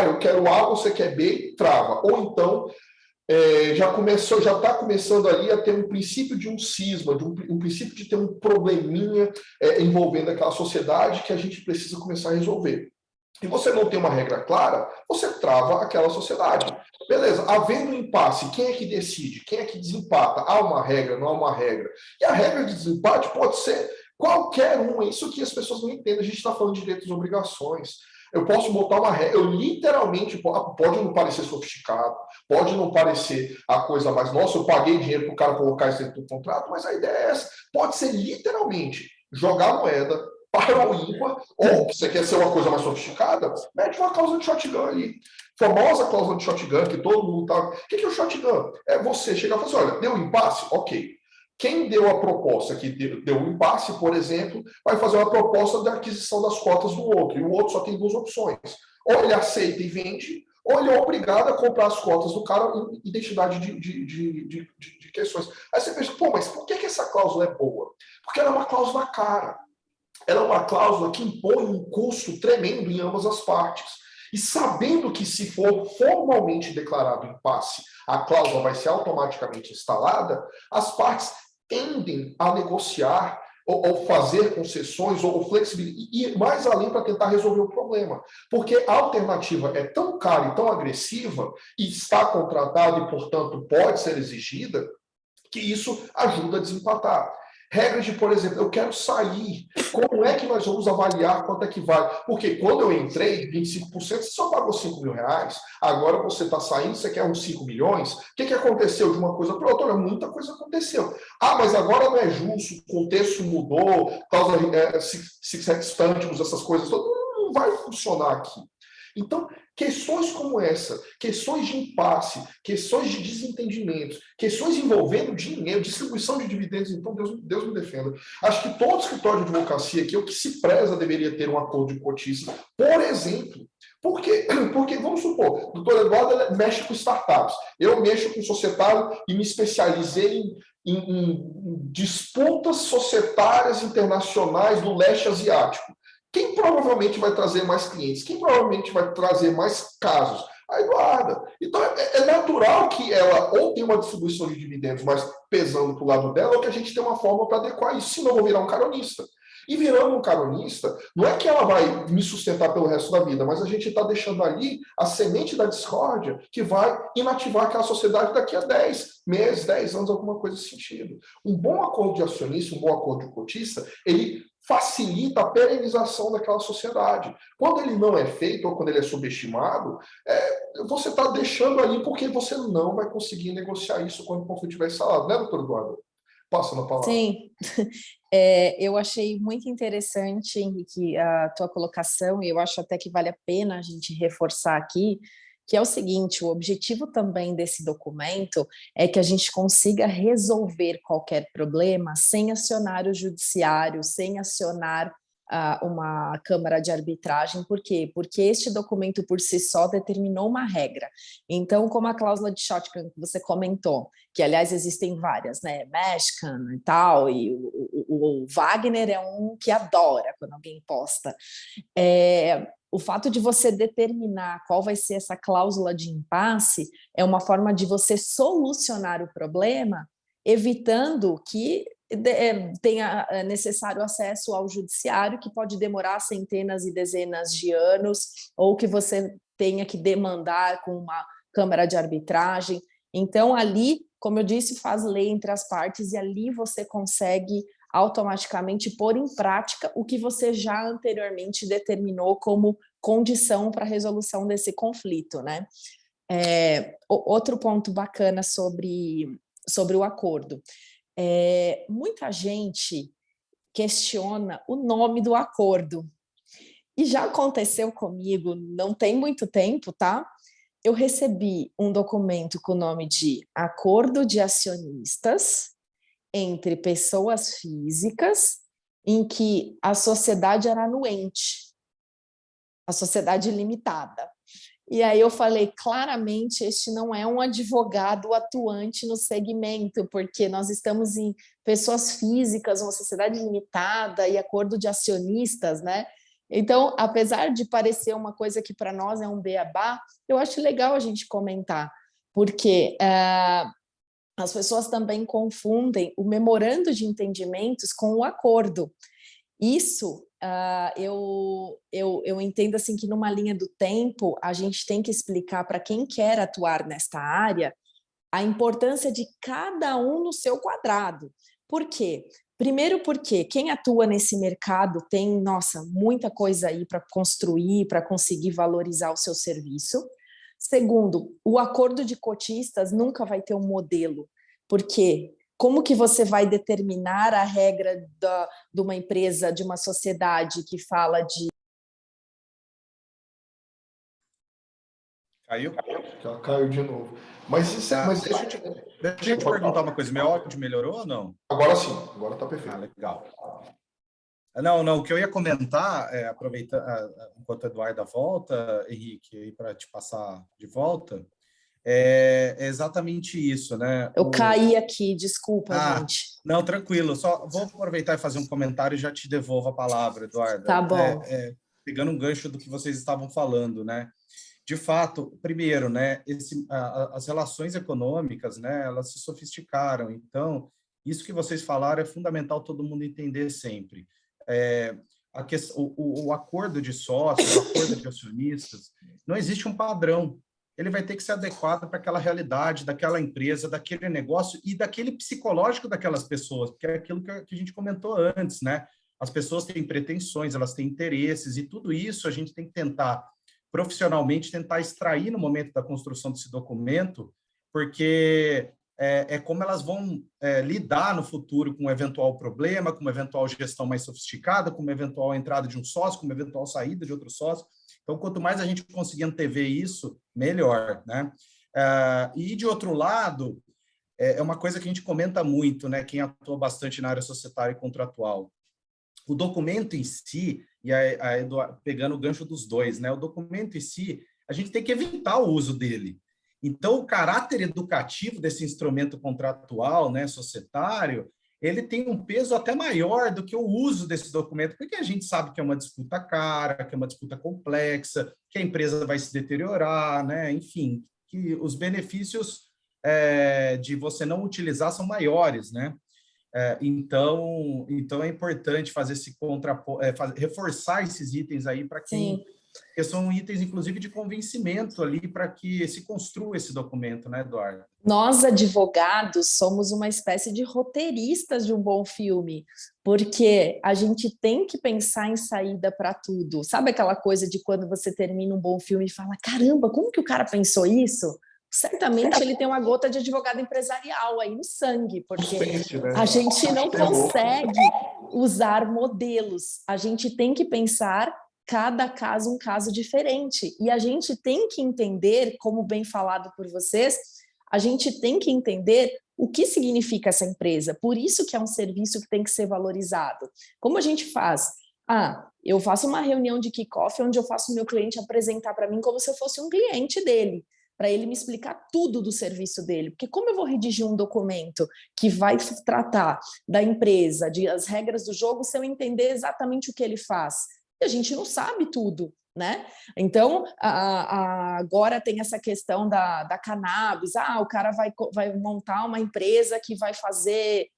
Eu quero A, você quer B, trava. Ou então, já está começando ali a ter um princípio de um cisma, um princípio de ter um probleminha envolvendo aquela sociedade que a gente precisa começar a resolver. E você não tem uma regra clara, você trava aquela sociedade. Beleza, havendo um impasse, quem é que decide? Quem é que desempata? Há uma regra, não há uma regra? E a regra de desempate pode ser Qualquer um, é isso que as pessoas não entendem. A gente está falando de direitos e obrigações. Eu posso botar uma regra, eu literalmente, pode não parecer sofisticado, pode não parecer a coisa mais, nossa, eu paguei dinheiro para o cara colocar isso dentro do contrato, mas a ideia é essa. Pode ser literalmente jogar moeda para o ímpar, ou se você quer ser uma coisa mais sofisticada, mete uma cláusula de shotgun ali. Famosa cláusula de shotgun, que todo mundo tá. O que é o shotgun? É você chegar e falar assim: olha, deu um impasse? Ok. Quem deu a proposta que deu um impasse, por exemplo, vai fazer uma proposta de aquisição das cotas do outro, e o outro só tem duas opções. Ou ele aceita e vende, ou ele é obrigado a comprar as cotas do cara em identidade de questões. Aí você pensa, pô, mas por que essa cláusula é boa? Porque ela é uma cláusula cara. Ela é uma cláusula que impõe um custo tremendo em ambas as partes. E sabendo que se for formalmente declarado impasse, a cláusula vai ser automaticamente instalada, as partes tendem a negociar ou fazer concessões ou flexibilizar e ir mais além para tentar resolver o problema. Porque a alternativa é tão cara e tão agressiva e está contratada e, portanto, pode ser exigida, que isso ajuda a desempatar. Regras de, por exemplo, eu quero sair. Como é que nós vamos avaliar quanto é que vale? Porque quando eu entrei, 25%, você só pagou 5 mil reais. Agora você está saindo, você quer uns 5 milhões. O que aconteceu de uma coisa para outra? Muita coisa aconteceu. Ah, mas agora não é justo, o contexto mudou, causa sextântimos, essas coisas todas. Não vai funcionar aqui. Então, questões como essa, questões de impasse, questões de desentendimentos, questões envolvendo dinheiro, distribuição de dividendos, então Deus me defenda. Acho que todo escritório de advocacia aqui, o que se preza, deveria ter um acordo de cotistas, por exemplo. Por quê? Porque, vamos supor, o doutor Eduardo mexe com startups, eu mexo com societário e me especializei em disputas societárias internacionais do leste asiático. Quem provavelmente vai trazer mais clientes? Quem provavelmente vai trazer mais casos? A Eduarda. Então, é natural que ela ou tenha uma distribuição de dividendos mais pesando para o lado dela, ou que a gente tenha uma forma para adequar isso, senão eu vou virar um caronista. E virando um caronista, não é que ela vai me sustentar pelo resto da vida, mas a gente está deixando ali a semente da discórdia que vai inativar aquela sociedade daqui a 10 meses, 10 anos, alguma coisa nesse sentido. Um bom acordo de acionista, um bom acordo de cotista, ele facilita a perenização daquela sociedade. Quando ele não é feito ou quando ele é subestimado, você está deixando ali porque você não vai conseguir negociar isso quando o conflito estiver instalado, né, doutor Eduardo? Passa na palavra. Sim, eu achei muito interessante, Henrique, a tua colocação, e eu acho até que vale a pena a gente reforçar aqui, que é o seguinte: o objetivo também desse documento é que a gente consiga resolver qualquer problema sem acionar o judiciário, sem acionar uma câmara de arbitragem. Por quê? Porque este documento por si só determinou uma regra. Então, como a cláusula de shotgun que você comentou, que aliás existem várias, né? Meshcan e tal, e o Wagner é um que adora quando alguém posta. O fato de você determinar qual vai ser essa cláusula de impasse é uma forma de você solucionar o problema, evitando que tenha necessário acesso ao judiciário, que pode demorar centenas e dezenas de anos, ou que você tenha que demandar com uma câmara de arbitragem. Então, ali, como eu disse, faz lei entre as partes, e ali você consegue automaticamente pôr em prática o que você já anteriormente determinou como condição para a resolução desse conflito, né? Outro ponto bacana sobre o acordo. Muita gente questiona o nome do acordo. E já aconteceu comigo, não tem muito tempo, tá? Eu recebi um documento com o nome de Acordo de Acionistas entre pessoas físicas, em que a sociedade era anuente, a sociedade limitada. E aí eu falei, claramente, este não é um advogado atuante no segmento, porque nós estamos em pessoas físicas, uma sociedade limitada e acordo de acionistas, né? Então, apesar de parecer uma coisa que para nós é um beabá, eu acho legal a gente comentar, porque as pessoas também confundem o memorando de entendimentos com o acordo. Isso, eu entendo assim que numa linha do tempo a gente tem que explicar para quem quer atuar nesta área a importância de cada um no seu quadrado. Por quê? Primeiro porque quem atua nesse mercado tem, nossa, muita coisa aí para construir, para conseguir valorizar o seu serviço. Segundo, o acordo de cotistas nunca vai ter um modelo, porque como que você vai determinar a regra de uma empresa, de uma sociedade que fala de... Caiu? Já caiu de novo. Mas deixa eu te perguntar uma coisa. Meu áudio melhorou ou não? Agora sim, agora está perfeito. Legal. Não, o que eu ia comentar, aproveitando enquanto a Eduarda volta, Henrique, para te passar de volta, é exatamente isso, né? Eu caí aqui, desculpa, gente. Não, tranquilo. Só vou aproveitar e fazer um comentário e já te devolvo a palavra, Eduarda. Tá bom. Pegando um gancho do que vocês estavam falando, né? De fato, primeiro, né? As relações econômicas, né? Elas se sofisticaram. Então, isso que vocês falaram é fundamental todo mundo entender sempre. O acordo de sócios, o acordo de acionistas, não existe um padrão. Ele vai ter que ser adequado para aquela realidade, daquela empresa, daquele negócio e daquele psicológico daquelas pessoas, porque é aquilo que a gente comentou antes, né? As pessoas têm pretensões, elas têm interesses, e tudo isso a gente tem que tentar, profissionalmente, tentar extrair no momento da construção desse documento, porque é como elas vão lidar no futuro com um eventual problema, com uma eventual gestão mais sofisticada, com uma eventual entrada de um sócio, com uma eventual saída de outro sócio. Então, quanto mais a gente conseguir antever isso, melhor, né? E, de outro lado, é uma coisa que a gente comenta muito, né? Quem atua bastante na área societária e contratual. O documento em si, e pegando o gancho dos dois, né? O documento em si, a gente tem que evitar o uso dele. Então, o caráter educativo desse instrumento contratual, né, societário, ele tem um peso até maior do que o uso desse documento, porque a gente sabe que é uma disputa cara, que é uma disputa complexa, que a empresa vai se deteriorar, né? Enfim, que os benefícios de você não utilizar são maiores, né? Então é importante fazer esse reforçar esses itens aí para quem... Porque são itens, inclusive, de convencimento ali para que se construa esse documento, né, Eduardo? Nós, advogados, somos uma espécie de roteiristas de um bom filme, porque a gente tem que pensar em saída para tudo. Sabe aquela coisa de quando você termina um bom filme e fala, caramba, como que o cara pensou isso? Certamente ele tem uma gota de advogado empresarial aí no sangue, porque a gente não consegue usar modelos. A gente tem que pensar cada caso um caso diferente. E a gente tem que entender, como bem falado por vocês, a gente tem que entender o que significa essa empresa. Por isso que é um serviço que tem que ser valorizado. Como a gente faz? Eu faço uma reunião de kick-off onde eu faço o meu cliente apresentar para mim como se eu fosse um cliente dele, para ele me explicar tudo do serviço dele. Porque como eu vou redigir um documento que vai tratar da empresa, das regras do jogo, se eu entender exatamente o que ele faz? E a gente não sabe tudo, né? Então, agora tem essa questão da cannabis. O cara vai montar uma empresa que vai fazer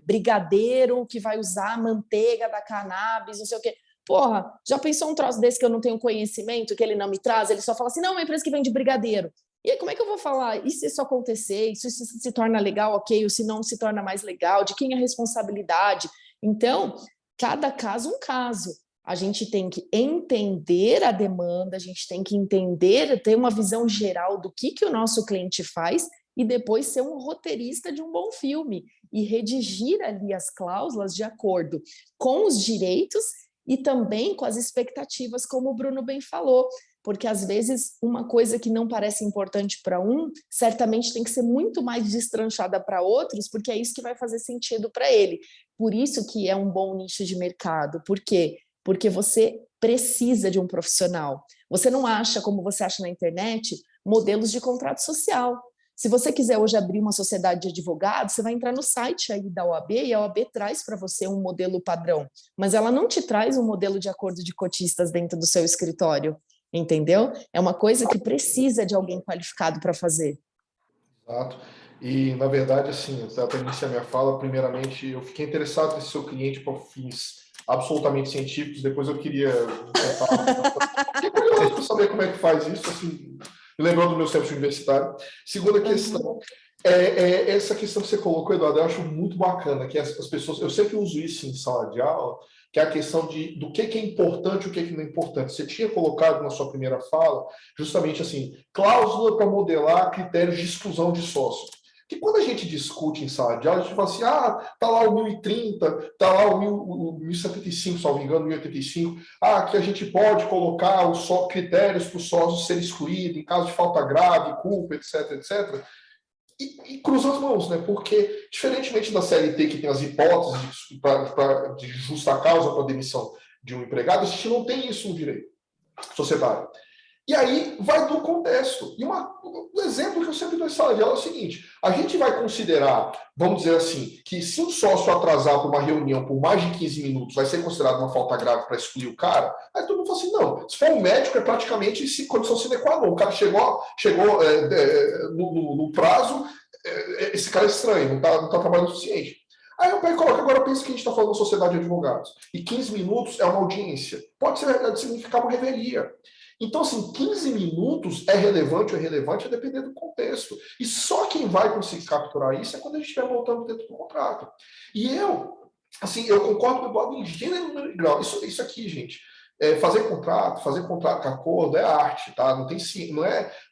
brigadeiro, que vai usar a manteiga da cannabis, não sei o quê. Porra, já pensou um troço desse que eu não tenho conhecimento, que ele não me traz? Ele só fala assim, não, é uma empresa que vende brigadeiro. E aí, como é que eu vou falar? E se isso acontecer? Isso se torna legal, ok? Ou se não se torna mais legal? De quem é a responsabilidade? Então, cada caso um caso. A gente tem que entender a demanda, a gente tem que entender, ter uma visão geral do que o nosso cliente faz e depois ser um roteirista de um bom filme e redigir ali as cláusulas de acordo com os direitos e também com as expectativas, como o Bruno bem falou, porque às vezes uma coisa que não parece importante para um, certamente tem que ser muito mais destranchada para outros, porque é isso que vai fazer sentido para ele. Por isso que é um bom nicho de mercado. Por quê? Porque você precisa de um profissional. Você não acha, como você acha na internet, modelos de contrato social. Se você quiser hoje abrir uma sociedade de advogados, você vai entrar no site aí da OAB e a OAB traz para você um modelo padrão, mas ela não te traz um modelo de acordo de cotistas dentro do seu escritório, entendeu? É uma coisa que precisa de alguém qualificado para fazer. Exato. E, na verdade, assim, para iniciar minha fala, primeiramente, eu fiquei interessado nesse seu cliente por fins absolutamente científicos, depois eu queria fiquei curioso para saber como é que faz isso, assim, me lembrou do meu tempo universitário. Segunda questão, Essa questão que você colocou, Eduardo, eu acho muito bacana, que as pessoas, eu sempre uso isso em sala de aula, que é a questão do que é importante e o que não é importante. Você tinha colocado na sua primeira fala, justamente assim, cláusula para modelar critérios de exclusão de sócio. Que quando a gente discute em sala de aula, a gente fala assim, tá lá o 1030, tá lá o 1075, salvo engano, 1085, que a gente pode colocar critérios para o sócio ser excluído em caso de falta grave, culpa, etc, etc. E cruza as mãos, né? Porque, diferentemente da CLT, que tem as hipóteses de justa causa para a demissão de um empregado, a gente não tem isso no direito societário. E aí vai do contexto. E um exemplo que eu sempre dou em sala de aula é o seguinte: a gente vai considerar, vamos dizer assim, que se um sócio atrasar para uma reunião por mais de 15 minutos vai ser considerado uma falta grave para excluir o cara, aí todo mundo fala assim, não, se for um médico é praticamente condição sine qua non. O cara chegou no prazo, esse cara é estranho, não tá trabalhando o suficiente. Aí eu pego e coloco, agora pensa que a gente está falando de sociedade de advogados. E 15 minutos é uma audiência. Pode significar uma revelia. Então, assim, 15 minutos é relevante ou irrelevante a depender do contexto. E só quem vai conseguir capturar isso é quando a gente estiver voltando dentro do contrato. E eu concordo com o Bob em gênero, número e grau. Isso aqui, gente, fazer contrato com acordo é arte, tá? Não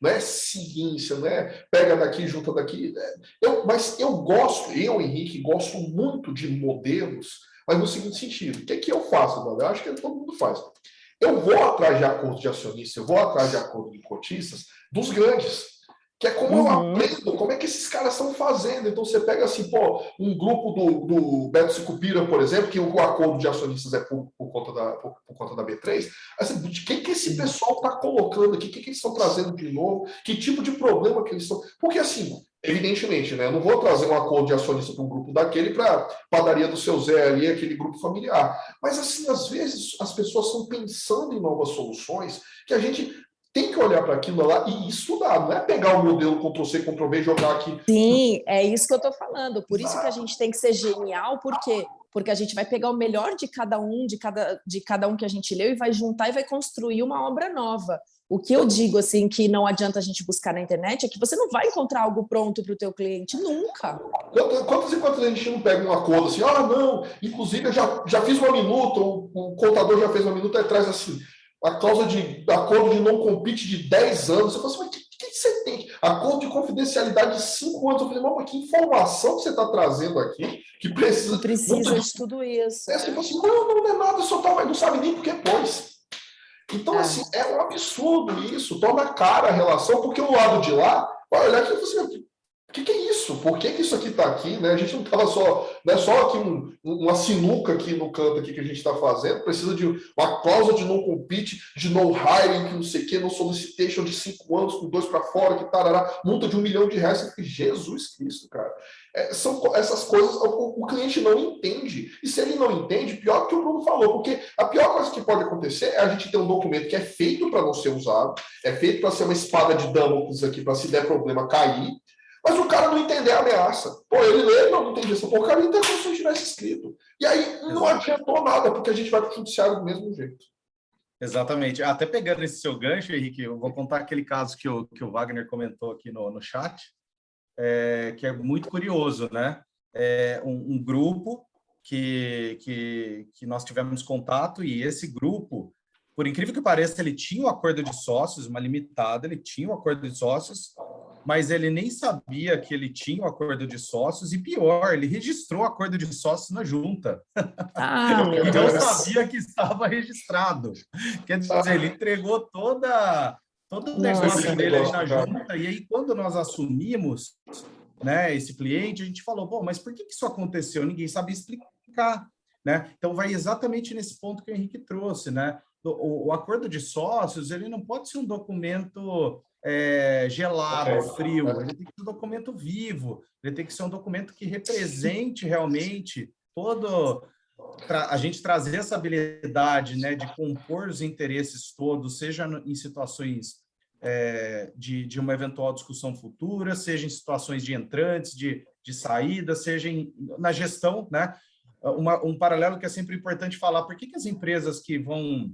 é ciência, não é pega daqui, junta daqui. Mas eu, Henrique, gosto muito de modelos, mas no seguinte sentido. O que eu faço, Bob? Eu acho que todo mundo faz. Eu vou atrás de acordo de acionistas, eu vou atrás de acordo de cotistas dos grandes, que é como eu aprendo, como é que esses caras estão fazendo. Então você pega assim, um grupo do Beto Sicupira, por exemplo, que o acordo de acionistas é por conta da B3, assim, de que esse pessoal está colocando aqui, o que eles estão trazendo de novo, que tipo de problema que eles estão... Porque assim, evidentemente, né, eu não vou trazer um acordo de acionista para um grupo daquele para padaria do seu Zé ali, aquele grupo familiar. Mas assim, às vezes as pessoas estão pensando em novas soluções que a gente tem que olhar para aquilo lá e estudar, não é pegar o modelo Ctrl-C, Ctrl-V e jogar aqui. Sim, é isso que eu estou falando. Por isso que a gente tem que ser genial, por quê? Porque a gente vai pegar o melhor de cada um que a gente leu e vai juntar e vai construir uma obra nova. O que eu digo, assim, que não adianta a gente buscar na internet é que você não vai encontrar algo pronto para o teu cliente, nunca. Quantas e quantas a gente não pega um acordo assim, não, inclusive eu já fiz uma minuta, o contador já fez uma minuta atrás assim, a cláusula de acordo de não compete de 10 anos, você fala assim, mas o que você tem? Acordo de confidencialidade de 5 anos. Eu falei, mas que informação que você está trazendo aqui, que precisa de tudo isso. Você fala assim, não é nada, só não sabe nem por que pôs. Então, assim, é um absurdo isso, torna cara a relação, porque o lado de lá vai olhar aqui e fala assim, o que é isso? Por que isso aqui está aqui? Né? A gente não estava não é só aqui uma sinuca aqui no canto aqui que a gente está fazendo, precisa de uma cláusula de não compete, de no hiring, que não sei o quê, no solicitation de 5 anos com 2 para fora, que tarará, multa de R$1 milhão. Jesus Cristo, cara. São essas coisas, o cliente não entende. E se ele não entende, pior do que o Bruno falou, porque a pior coisa que pode acontecer é a gente ter um documento que é feito para não ser usado, é feito para ser uma espada de Damocles aqui, para se der problema cair, mas o cara não entender a ameaça. Ele lê, não entendi essa porcaria, então como se não tivesse escrito. E aí não adiantou nada, porque a gente vai para o judiciário do mesmo jeito. Exatamente. Até pegando esse seu gancho, Henrique, eu vou contar aquele caso que o Wagner comentou aqui no chat, que é muito curioso, né? Um grupo que nós tivemos contato, e esse grupo, por incrível que pareça, ele tinha um acordo de sócios, uma limitada, ele tinha um acordo de sócios, mas ele nem sabia que ele tinha um acordo de sócios, e pior, ele registrou o acordo de sócios na junta. E não sabia que estava registrado. Quer dizer, ele entregou todo o negócio dele ali na junta, e aí quando nós assumimos, né, esse cliente, a gente falou, mas por que isso aconteceu? Ninguém sabia explicar, né? Então vai exatamente nesse ponto que o Henrique trouxe, né? O acordo de sócios, ele não pode ser um documento gelado, frio, ele tem que ser um documento vivo, ele tem que ser um documento que represente realmente a gente trazer essa habilidade, né, de compor os interesses todos, seja em situações de uma eventual discussão futura, seja em situações de entrantes, de saída, seja na gestão, né? Um paralelo que é sempre importante falar, por que as empresas que vão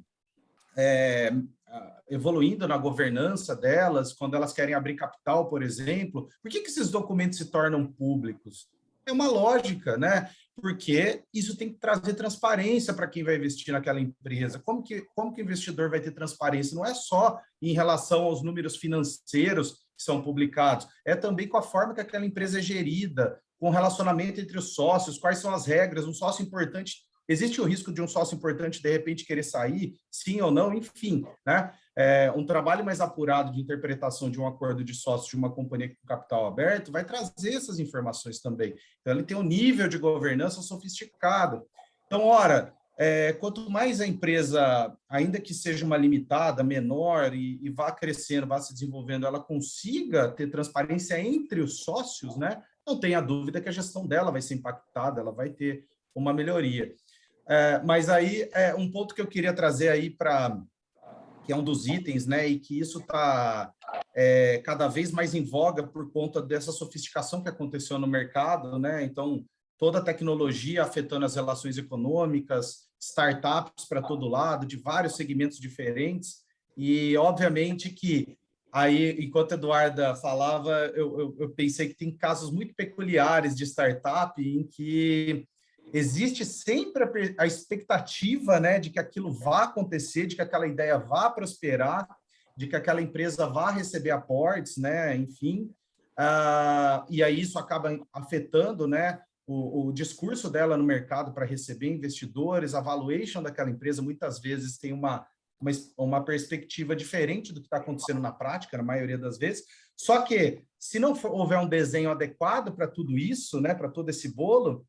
evoluindo na governança delas, quando elas querem abrir capital, por exemplo, por que esses documentos se tornam públicos? É uma lógica, né? Porque isso tem que trazer transparência para quem vai investir naquela empresa. Como que o investidor vai ter transparência? Não é só em relação aos números financeiros que são publicados, é também com a forma que aquela empresa é gerida, com o relacionamento entre os sócios, quais são as regras, um sócio importante. Existe o risco de um sócio importante, de repente, querer sair, sim ou não, enfim, né? Um trabalho mais apurado de interpretação de um acordo de sócios de uma companhia com capital aberto vai trazer essas informações também. Então, ele tem um nível de governança sofisticado. Então, ora, quanto mais a empresa, ainda que seja uma limitada, menor, e vá crescendo, vá se desenvolvendo, ela consiga ter transparência entre os sócios, né? Não tenha dúvida que a gestão dela vai ser impactada, ela vai ter uma melhoria. Mas aí, um ponto que eu queria trazer aí que é um dos itens, né, e que isso está cada vez mais em voga por conta dessa sofisticação que aconteceu no mercado, né? Então, toda a tecnologia afetando as relações econômicas, startups para todo lado, de vários segmentos diferentes, e obviamente que aí, enquanto a Eduarda falava, eu pensei que tem casos muito peculiares de startup em que existe sempre a expectativa, né, de que aquilo vá acontecer, de que aquela ideia vá prosperar, de que aquela empresa vá receber aportes, né, enfim, e aí isso acaba afetando, né, o discurso dela no mercado para receber investidores, a valuation daquela empresa muitas vezes tem uma perspectiva diferente do que está acontecendo na prática, na maioria das vezes, só que se não houver um desenho adequado para tudo isso, né, para todo esse bolo,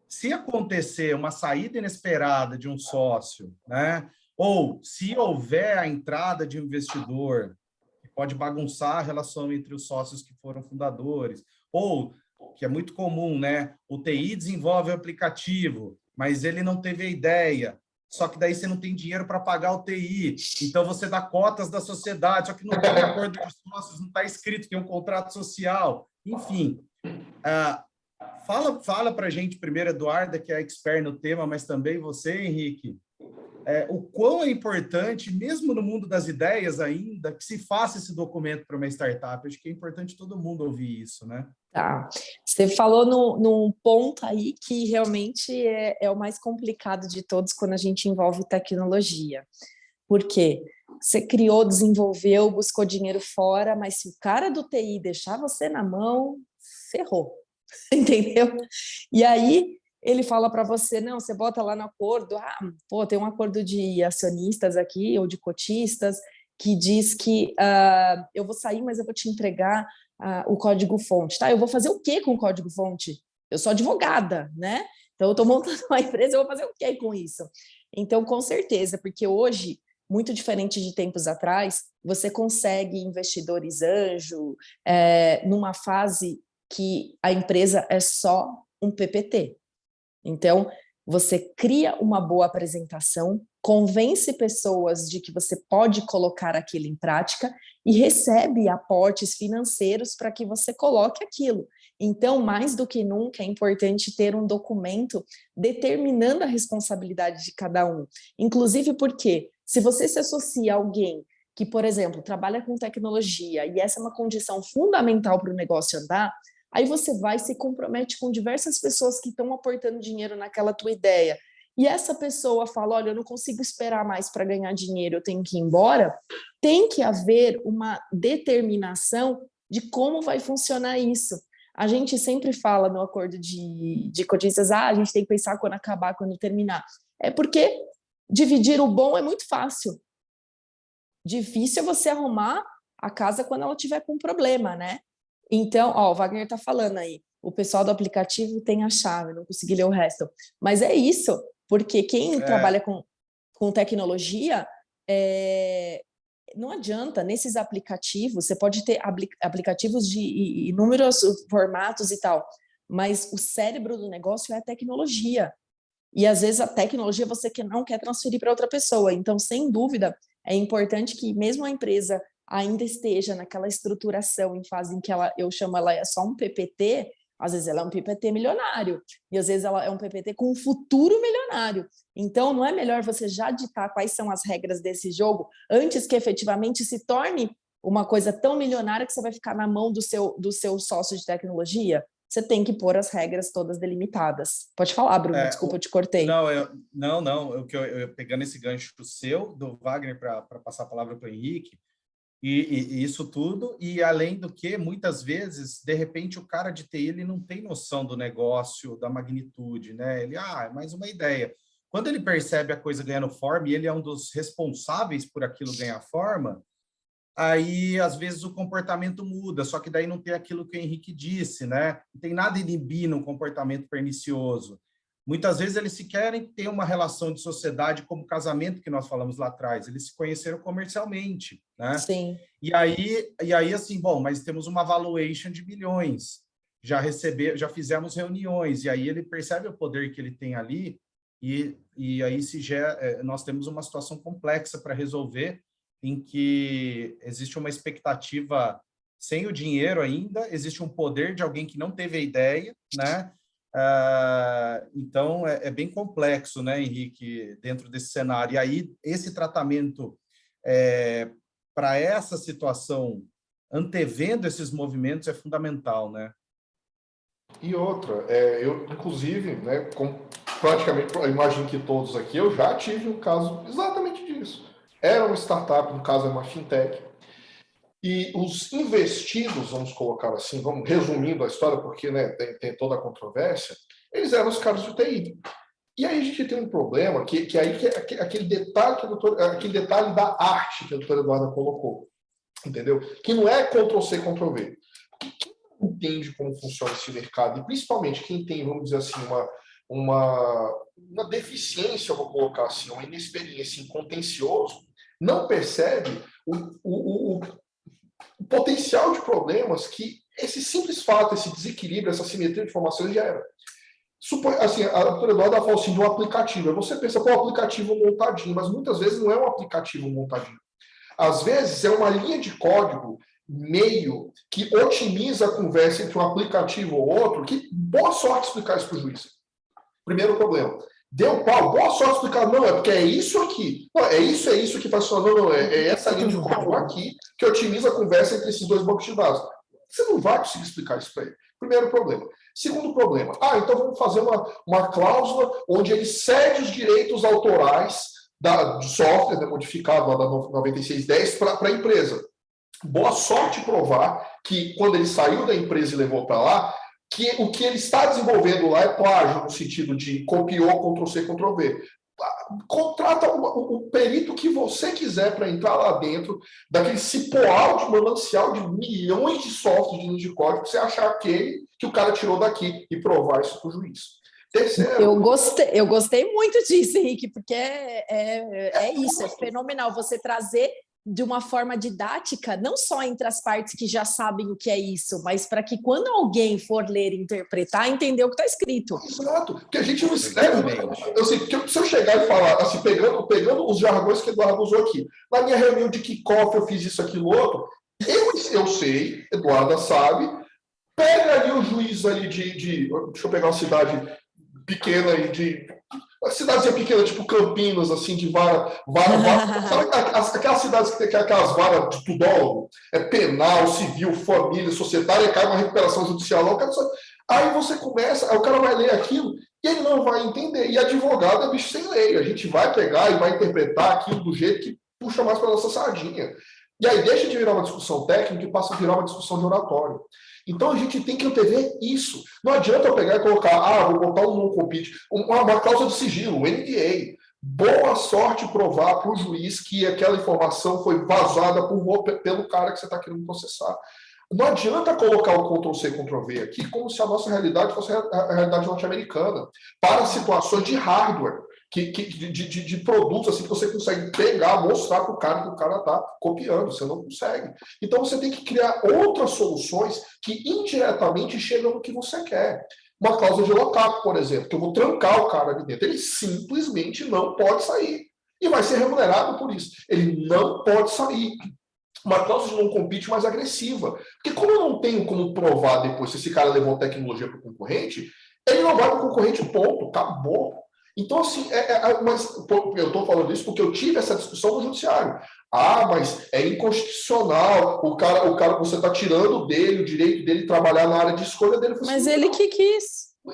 se acontecer uma saída inesperada de um sócio, né, ou se houver a entrada de um investidor, que pode bagunçar a relação entre os sócios que foram fundadores, ou, que é muito comum, né, o TI desenvolve o aplicativo, mas ele não teve a ideia, só que daí você não tem dinheiro para pagar o TI, então você dá cotas da sociedade, só que não tem um acordo de sócios, não está escrito, tem um contrato social, enfim. Fala para a gente primeiro, Eduarda, que é expert no tema, mas também você, Henrique, o quão é importante, mesmo no mundo das ideias ainda, que se faça esse documento para uma startup. Acho que é importante todo mundo ouvir isso, né? Tá. Você falou num ponto aí que realmente é o mais complicado de todos quando a gente envolve tecnologia. Por quê? Você criou, desenvolveu, buscou dinheiro fora, mas se o cara do TI deixar você na mão, ferrou. Entendeu? E aí ele fala para você, não, você bota lá no acordo, tem um acordo de acionistas aqui, ou de cotistas, que diz que eu vou sair, mas eu vou te entregar o código-fonte, tá? Eu vou fazer o quê com o código-fonte? Eu sou advogada, né? Então eu estou montando uma empresa, eu vou fazer o quê com isso? Então, com certeza, porque hoje, muito diferente de tempos atrás, você consegue investidores anjo numa fase que a empresa é só um PPT. Então, você cria uma boa apresentação, convence pessoas de que você pode colocar aquilo em prática e recebe aportes financeiros para que você coloque aquilo. Então, mais do que nunca, é importante ter um documento determinando a responsabilidade de cada um. Inclusive porque, se você se associa a alguém que, por exemplo, trabalha com tecnologia e essa é uma condição fundamental para o negócio andar, aí você vai e se compromete com diversas pessoas que estão aportando dinheiro naquela tua ideia. E essa pessoa fala, olha, eu não consigo esperar mais para ganhar dinheiro, eu tenho que ir embora. Tem que haver uma determinação de como vai funcionar isso. A gente sempre fala no acordo de cotistas, a gente tem que pensar quando acabar, quando terminar. É porque dividir o bom é muito fácil. Difícil é você arrumar a casa quando ela tiver com problema, né? Então, o Wagner está falando aí, o pessoal do aplicativo tem a chave, não consegui ler o resto. Mas é isso, porque quem trabalha com tecnologia, não adianta, nesses aplicativos, você pode ter aplicativos de inúmeros formatos e tal, mas o cérebro do negócio é a tecnologia. E às vezes a tecnologia você não quer transferir para outra pessoa. Então, sem dúvida, é importante que mesmo a empresa ainda esteja naquela estruturação em fase em que eu chamo ela só um PPT, Às vezes ela é um PPT milionário, e às vezes ela é um PPT com um futuro milionário. Então, não é melhor você já ditar quais são as regras desse jogo antes que efetivamente se torne uma coisa tão milionária que você vai ficar na mão do seu sócio de tecnologia? Você tem que pôr as regras todas delimitadas. Pode falar, Bruno, desculpa, eu te cortei. Não, pegando esse gancho seu, do Wagner, para passar a palavra para o Henrique, e isso tudo, e além do que, muitas vezes, de repente, o cara de TI ele não tem noção do negócio, da magnitude, né? Ele, é mais uma ideia. Quando ele percebe a coisa ganhando forma, e ele é um dos responsáveis por aquilo ganhar forma, aí, às vezes, o comportamento muda, só que daí não tem aquilo que o Henrique disse, né? Não tem nada inibindo um comportamento pernicioso. Muitas vezes eles se querem ter uma relação de sociedade como o casamento que nós falamos lá atrás, eles se conheceram comercialmente, né? Sim. E aí assim, bom, mas temos uma valuation de milhões, já fizemos reuniões, e aí ele percebe o poder que ele tem ali, e aí nós temos uma situação complexa para resolver, em que existe uma expectativa sem o dinheiro ainda, existe um poder de alguém que não teve a ideia, né? Então, é bem complexo, né, Henrique, dentro desse cenário. E aí, esse tratamento para essa situação, antevendo esses movimentos, é fundamental, né? E outra, eu, inclusive, né, praticamente, eu imagino que todos aqui, eu já tive um caso exatamente disso. Era uma startup, no caso, era uma fintech, e os investidos, vamos colocar assim, vamos resumindo a história, porque, né, tem toda a controvérsia, eles eram os caras do TI. E aí a gente tem um problema, aquele detalhe da arte que a doutora Eduarda colocou, entendeu? Que não é Ctrl-C, Ctrl-V. Quem entende como funciona esse mercado, e principalmente quem tem, vamos dizer assim, uma deficiência, eu vou colocar assim, uma inexperiência em contencioso, não percebe o potencial de problemas que esse simples fato, esse desequilíbrio, essa simetria de informações gera. Assim, a doutora Eduarda falou assim, do aplicativo. Você pensa, o aplicativo montadinho, mas muitas vezes não é um aplicativo montadinho. Às vezes é uma linha de código meio que otimiza a conversa entre um aplicativo ou outro, que boa sorte explicar isso para o juiz. Primeiro problema. Deu pau, boa sorte explicar, não, é porque é isso aqui. Não, é isso que faz funcionar. Não, é essa linha de código aqui que otimiza a conversa entre esses dois bancos de dados. Você não vai conseguir explicar isso para ele. Primeiro problema. Segundo problema. Então vamos fazer uma cláusula onde ele cede os direitos autorais do software, né, modificado lá da 9610 para a empresa. Boa sorte provar que quando ele saiu da empresa e levou para lá, que o que ele está desenvolvendo lá é plágio, no sentido de copiou, Ctrl-C, Ctrl-V. Contrata o perito que você quiser para entrar lá dentro daquele cipoal de manancial de milhões de softwares de linha de código para você achar aquele que o cara tirou daqui e provar isso para o juiz. Terceiro, eu gostei muito disso, Henrique, porque é isso, é fenomenal você trazer de uma forma didática, não só entre as partes que já sabem o que é isso, mas para que quando alguém for ler e interpretar, entender o que está escrito. Exato, porque a gente não escreve. Se eu chegar e falar, assim, pegando os jargões que o Eduardo usou aqui, na minha reunião de kickoff eu fiz isso, aquilo, outro, eu sei, Eduarda sabe, pega ali o juiz ali deixa eu pegar uma cidade pequena aí uma cidadezinha pequena, tipo Campinas, assim, de vara. Sabe aquelas cidades que tem aquelas varas de tudólogo? Penal, civil, família, societária, cai uma recuperação judicial lá. Aí você começa, aí o cara vai ler aquilo e ele não vai entender. E advogado é bicho sem lei. A gente vai pegar e vai interpretar aquilo do jeito que puxa mais para nossa sardinha. E aí deixa de virar uma discussão técnica e passa a virar uma discussão de oratório. Então a gente tem que antever isso. Não adianta eu pegar e colocar, vou botar um non-compete, uma cláusula de sigilo, um NDA. Boa sorte provar para o juiz que aquela informação foi vazada pelo cara que você está querendo processar. Não adianta colocar o Ctrl-C, Ctrl-V aqui como se a nossa realidade fosse a realidade norte-americana, para situações de hardware, de produtos assim, que você consegue pegar, mostrar para o cara que o cara está copiando, você não consegue. Então você tem que criar outras soluções que indiretamente chegam no que você quer. Uma cláusula de lockup, por exemplo, que eu vou trancar o cara ali dentro, ele simplesmente não pode sair. E vai ser remunerado por isso. Ele não pode sair. uma cláusula de não compete mais agressiva. Porque como eu não tenho como provar depois se esse cara levou tecnologia para o concorrente, ele não vai para o concorrente, ponto, acabou. Então, assim, mas eu estou falando isso porque eu tive essa discussão no judiciário. Ah, mas é inconstitucional, o cara você está tirando dele o direito dele trabalhar na área de escolha dele. Mas ele que quis. É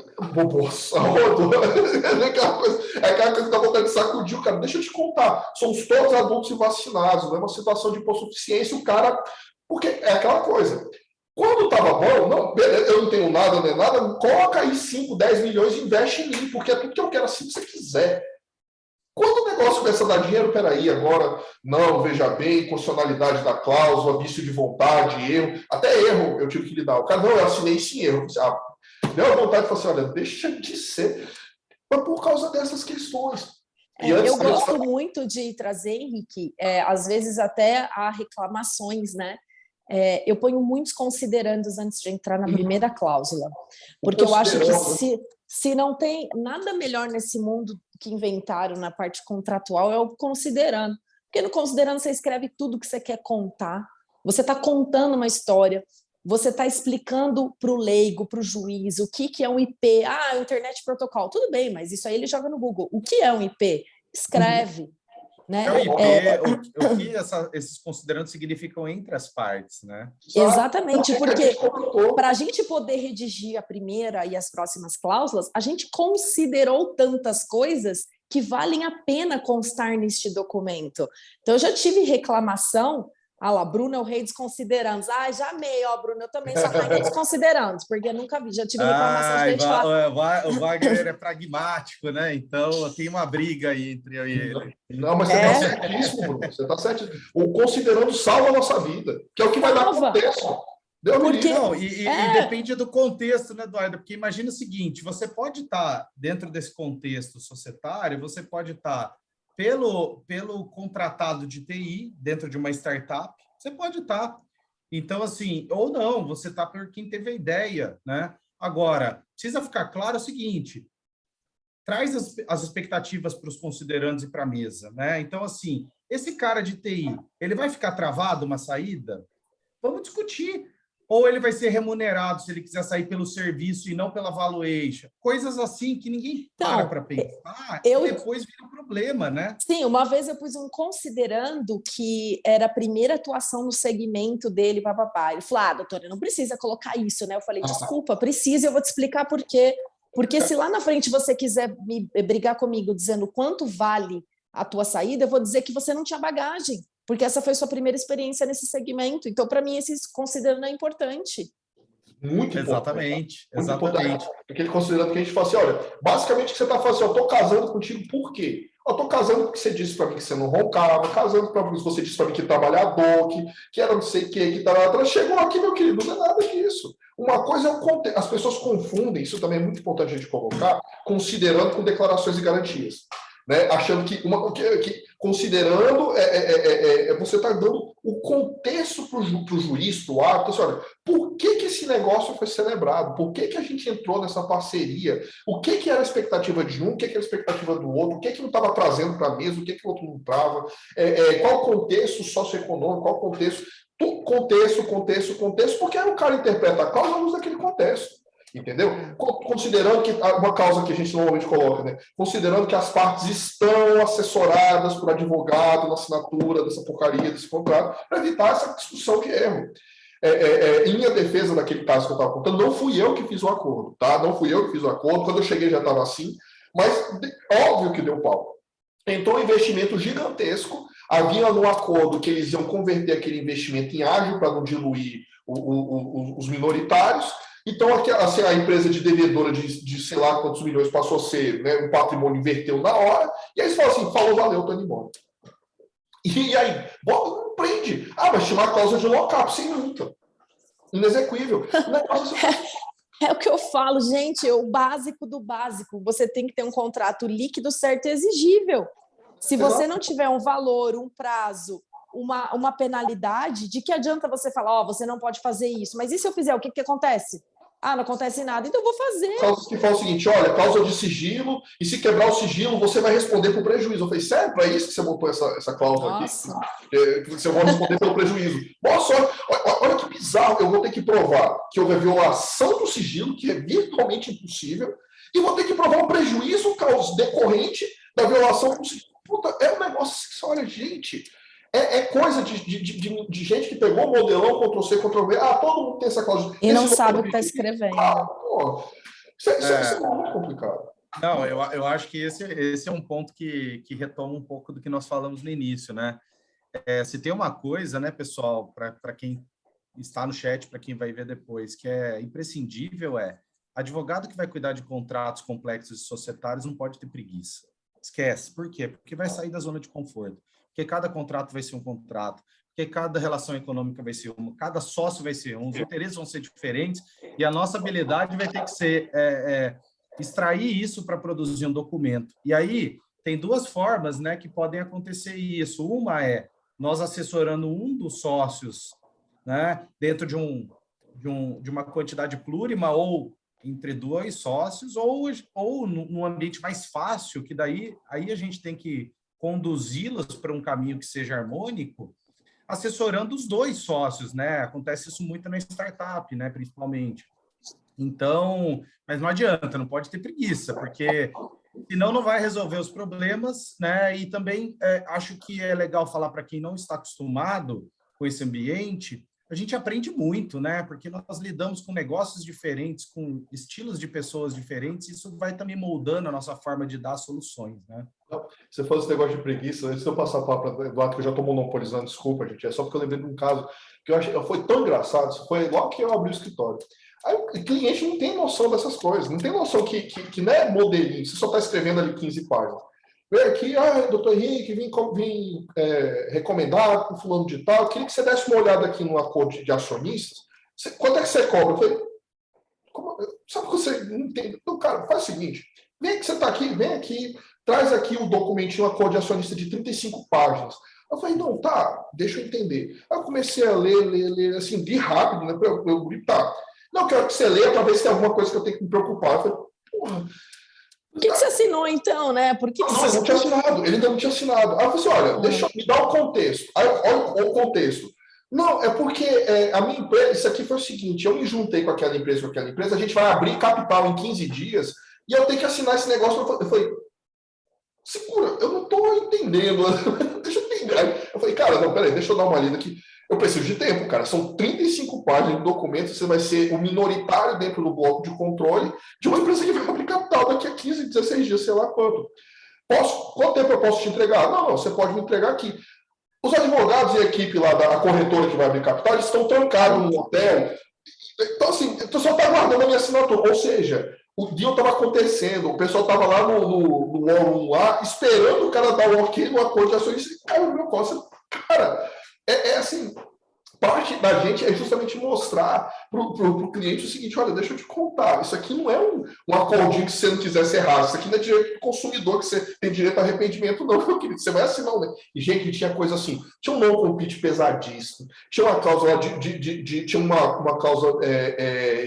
aquela coisa que dá vontade de sacudir o cara. Deixa eu te contar, somos todos adultos e vacinados, não é uma situação de hipossuficiência, o cara... Porque é aquela coisa... Quando estava bom, não, eu não tenho nada, nem nada, coloca aí 5, 10 milhões e investe em mim, porque é tudo que eu quero assim que você quiser. Quando o negócio começa a dar dinheiro, peraí, agora, não, veja bem, constitucionalidade da cláusula, vício de vontade, erro, até erro eu tive que lidar. O cara, não, eu assinei sem erro. Deu a vontade de falar assim, olha, deixa de ser, mas por causa dessas questões. Eu gosto muito de trazer, Henrique, às vezes até há reclamações, né? Eu ponho muitos considerandos antes de entrar na primeira cláusula, porque eu acho que se não tem nada melhor nesse mundo que inventaram na parte contratual é o considerando, porque no considerando você escreve tudo que você quer contar, você está contando uma história, você está explicando para o leigo, para o juiz, o que é um IP, Internet Protocol, tudo bem, mas isso aí ele joga no Google, o que é um IP? Escreve. Né? É o IP, o que esses considerandos significam entre as partes, né? Exatamente, porque para a gente poder redigir a primeira e as próximas cláusulas, a gente considerou tantas coisas que valem a pena constar neste documento. Então, eu já tive reclamação, lá, Bruno é o rei dos considerandos. Já amei, Bruno, eu também sou a rainha dos considerandos, porque nunca vi, já tive reclamação de gente falar... O Wagner é pragmático, né? Então, tem uma briga aí entre eu e ele. Não, mas você está certíssimo, Bruno, você está certíssimo. O considerando salva a nossa vida, que é o que vai dar contexto. E depende do contexto, né, Eduardo? Porque imagina o seguinte, você pode estar dentro desse contexto societário, você pode estar pelo contratado de TI, dentro de uma startup, você pode estar. Então, assim, ou não, você está por quem teve a ideia, né? Agora, precisa ficar claro o seguinte, traz as expectativas para os considerandos e para a mesa, né? Então, assim, esse cara de TI, ele vai ficar travado uma saída? Vamos discutir. Ou ele vai ser remunerado se ele quiser sair pelo serviço e não pela valuation. Coisas assim que ninguém para pensar e depois vira um problema, né? Sim, uma vez eu pus um considerando que era a primeira atuação no segmento dele, papapá. Ele falou, doutora, não precisa colocar isso, né? Eu falei, desculpa, precisa, eu vou te explicar por quê. Porque se lá na frente você quiser brigar comigo dizendo quanto vale a tua saída, eu vou dizer que você não tinha bagagem. Porque essa foi sua primeira experiência nesse segmento. Então, para mim, esse considerando é importante. Muito exatamente, importante. Exatamente. Aquele considerando que a gente fala assim, olha, basicamente o que você está falando assim, eu estou casando contigo por quê? Eu estou casando porque você disse para mim que você não roncava, casando porque você disse para mim que trabalhador, que era não sei o que estava... Chegou aqui, meu querido, não é nada disso. Uma coisa é o contexto. As pessoas confundem, isso também é muito importante a gente colocar, considerando com declarações e garantias. Né? Achando que considerando você está dando o contexto para o juiz, para o árbitro, assim, olha, por que esse negócio foi celebrado? Por que a gente entrou nessa parceria? O que era a expectativa de um, o que era a expectativa do outro, o que não estava trazendo para a mesa, o que o outro não estava, qual o contexto socioeconômico, qual o contexto, porque aí o cara interpreta a causa à luz daquele contexto. Entendeu? Considerando que uma causa que a gente normalmente coloca, né? Considerando que as partes estão assessoradas por advogado na assinatura dessa porcaria, desse contrato, para evitar essa discussão de erro. Em minha defesa daquele caso que eu estava contando, não fui eu que fiz o acordo, tá? Não fui eu que fiz o acordo, quando eu cheguei já estava assim, mas óbvio que deu pau. Entrou um investimento gigantesco, havia no acordo que eles iam converter aquele investimento em ágio para não diluir os minoritários. Então, assim, a empresa de devedora de sei lá quantos milhões passou a ser, né, um patrimônio inverteu na hora, e aí eles falam assim, falou, valeu, tô indo embora. E aí, não prende. Mas tinha uma cláusula de lock-up sem multa. Inexequível. É o que eu falo, gente, o básico do básico. Você tem que ter um contrato líquido, certo e exigível. Se você não tiver um valor, um prazo, uma penalidade, de que adianta você falar, você não pode fazer isso? Mas e se eu fizer, o que acontece? Ah, não acontece nada, então eu vou fazer. Cláusulas que falam o seguinte, olha, cláusula de sigilo, e se quebrar o sigilo, você vai responder por prejuízo. Eu falei, sério, para isso que você botou essa cláusula Nossa. aqui? Que você vai responder pelo prejuízo. Nossa, olha que bizarro, eu vou ter que provar que houve violação do sigilo, que é virtualmente impossível, e vou ter que provar o prejuízo decorrente da violação do sigilo. Puta, é um negócio assim, olha, gente... É coisa de gente que pegou o modelão, Ctrl-C, Ctrl-V. Ah, todo mundo tem essa cláusula. E não sabe o que está escrevendo. Pô, isso é muito complicado. Não, eu acho que esse é um ponto que retoma um pouco do que nós falamos no início, né? Se tem uma coisa, né, pessoal, para quem está no chat, para quem vai ver depois, que é imprescindível, advogado que vai cuidar de contratos complexos e societários não pode ter preguiça. Esquece. Por quê? Porque vai sair da zona de conforto. Porque cada contrato vai ser um contrato, porque cada relação econômica vai ser uma, cada sócio vai ser um, os interesses vão ser diferentes, e a nossa habilidade vai ter que ser extrair isso para produzir um documento. E aí, tem duas formas, né, que podem acontecer isso. Uma é nós assessorando um dos sócios, né, dentro de uma quantidade plurima, ou entre dois sócios, ou num ambiente mais fácil, que daí aí a gente tem que conduzi-los para um caminho que seja harmônico, assessorando os dois sócios, né? Acontece isso muito na startup, né? Principalmente. Então, mas não adianta, não pode ter preguiça, porque senão não vai resolver os problemas, né? E também acho que é legal falar para quem não está acostumado com esse ambiente, a gente aprende muito, né? Porque nós lidamos com negócios diferentes, com estilos de pessoas diferentes, e isso vai também moldando a nossa forma de dar soluções, né? Você falou esse negócio de preguiça, antes de eu passar a palavra para o Eduardo, que eu já estou monopolizando, desculpa, gente, é só porque eu lembrei de um caso que eu achei, foi tão engraçado, foi igual que eu abri o escritório. Aí o cliente não tem noção dessas coisas, não tem noção que não é modelinho, você só está escrevendo ali 15 páginas. Vem aqui, doutor Henrique, vim recomendar com fulano de tal, eu queria que você desse uma olhada aqui no acordo de acionistas. Quanto é que você cobra? Eu falei, sabe que você não entende? Então, cara, faz o seguinte, vem que você está aqui, vem aqui, traz aqui o documentinho, acordo de acionista de 35 páginas. Eu falei, não, tá, deixa eu entender. Aí eu comecei a ler, assim, li rápido, né, para eu gritar. Não, eu quero que você leia para ver se tem alguma coisa que eu tenho que me preocupar. Eu falei, porra... Por que você assinou, então, né? Por que Não, ele não tinha assinado. Ele ainda não tinha assinado. Aí eu falei assim, olha, deixa eu me dar o contexto. Aí, olha o contexto. Não, é porque a minha empresa... Isso aqui foi o seguinte, eu me juntei com aquela empresa, a gente vai abrir capital em 15 dias e eu tenho que assinar esse negócio. Eu falei, segura, eu não estou entendendo. Deixa eu entender. Aí eu falei, cara, não, peraí, deixa eu dar uma lida aqui. Eu preciso de tempo, cara. São 35 páginas de documentos. Você vai ser o minoritário dentro do bloco de controle de uma empresa que vai abrir capital daqui a 15, 16 dias, sei lá quanto. Quanto tempo eu posso te entregar? Não, você pode me entregar aqui. Os advogados e a equipe lá da corretora que vai abrir capital, eles estão trancados no hotel. Então, assim, eu só está guardando a minha assinatura. Ou seja, o deal estava acontecendo, o pessoal estava lá no War lá, esperando o cara dar o ok no acordo de ações. Cara, o meu negócio, cara, assim, parte da gente é justamente mostrar para o cliente o seguinte, olha, deixa eu te contar, isso aqui não é um acordinho que você não quisesse errar, isso aqui não é direito do consumidor, que você tem direito a arrependimento, não, meu querido, você vai assinar, né? E, gente, tinha coisa assim, tinha um non-compete pesadíssimo, tinha uma cláusula tinha uma cláusula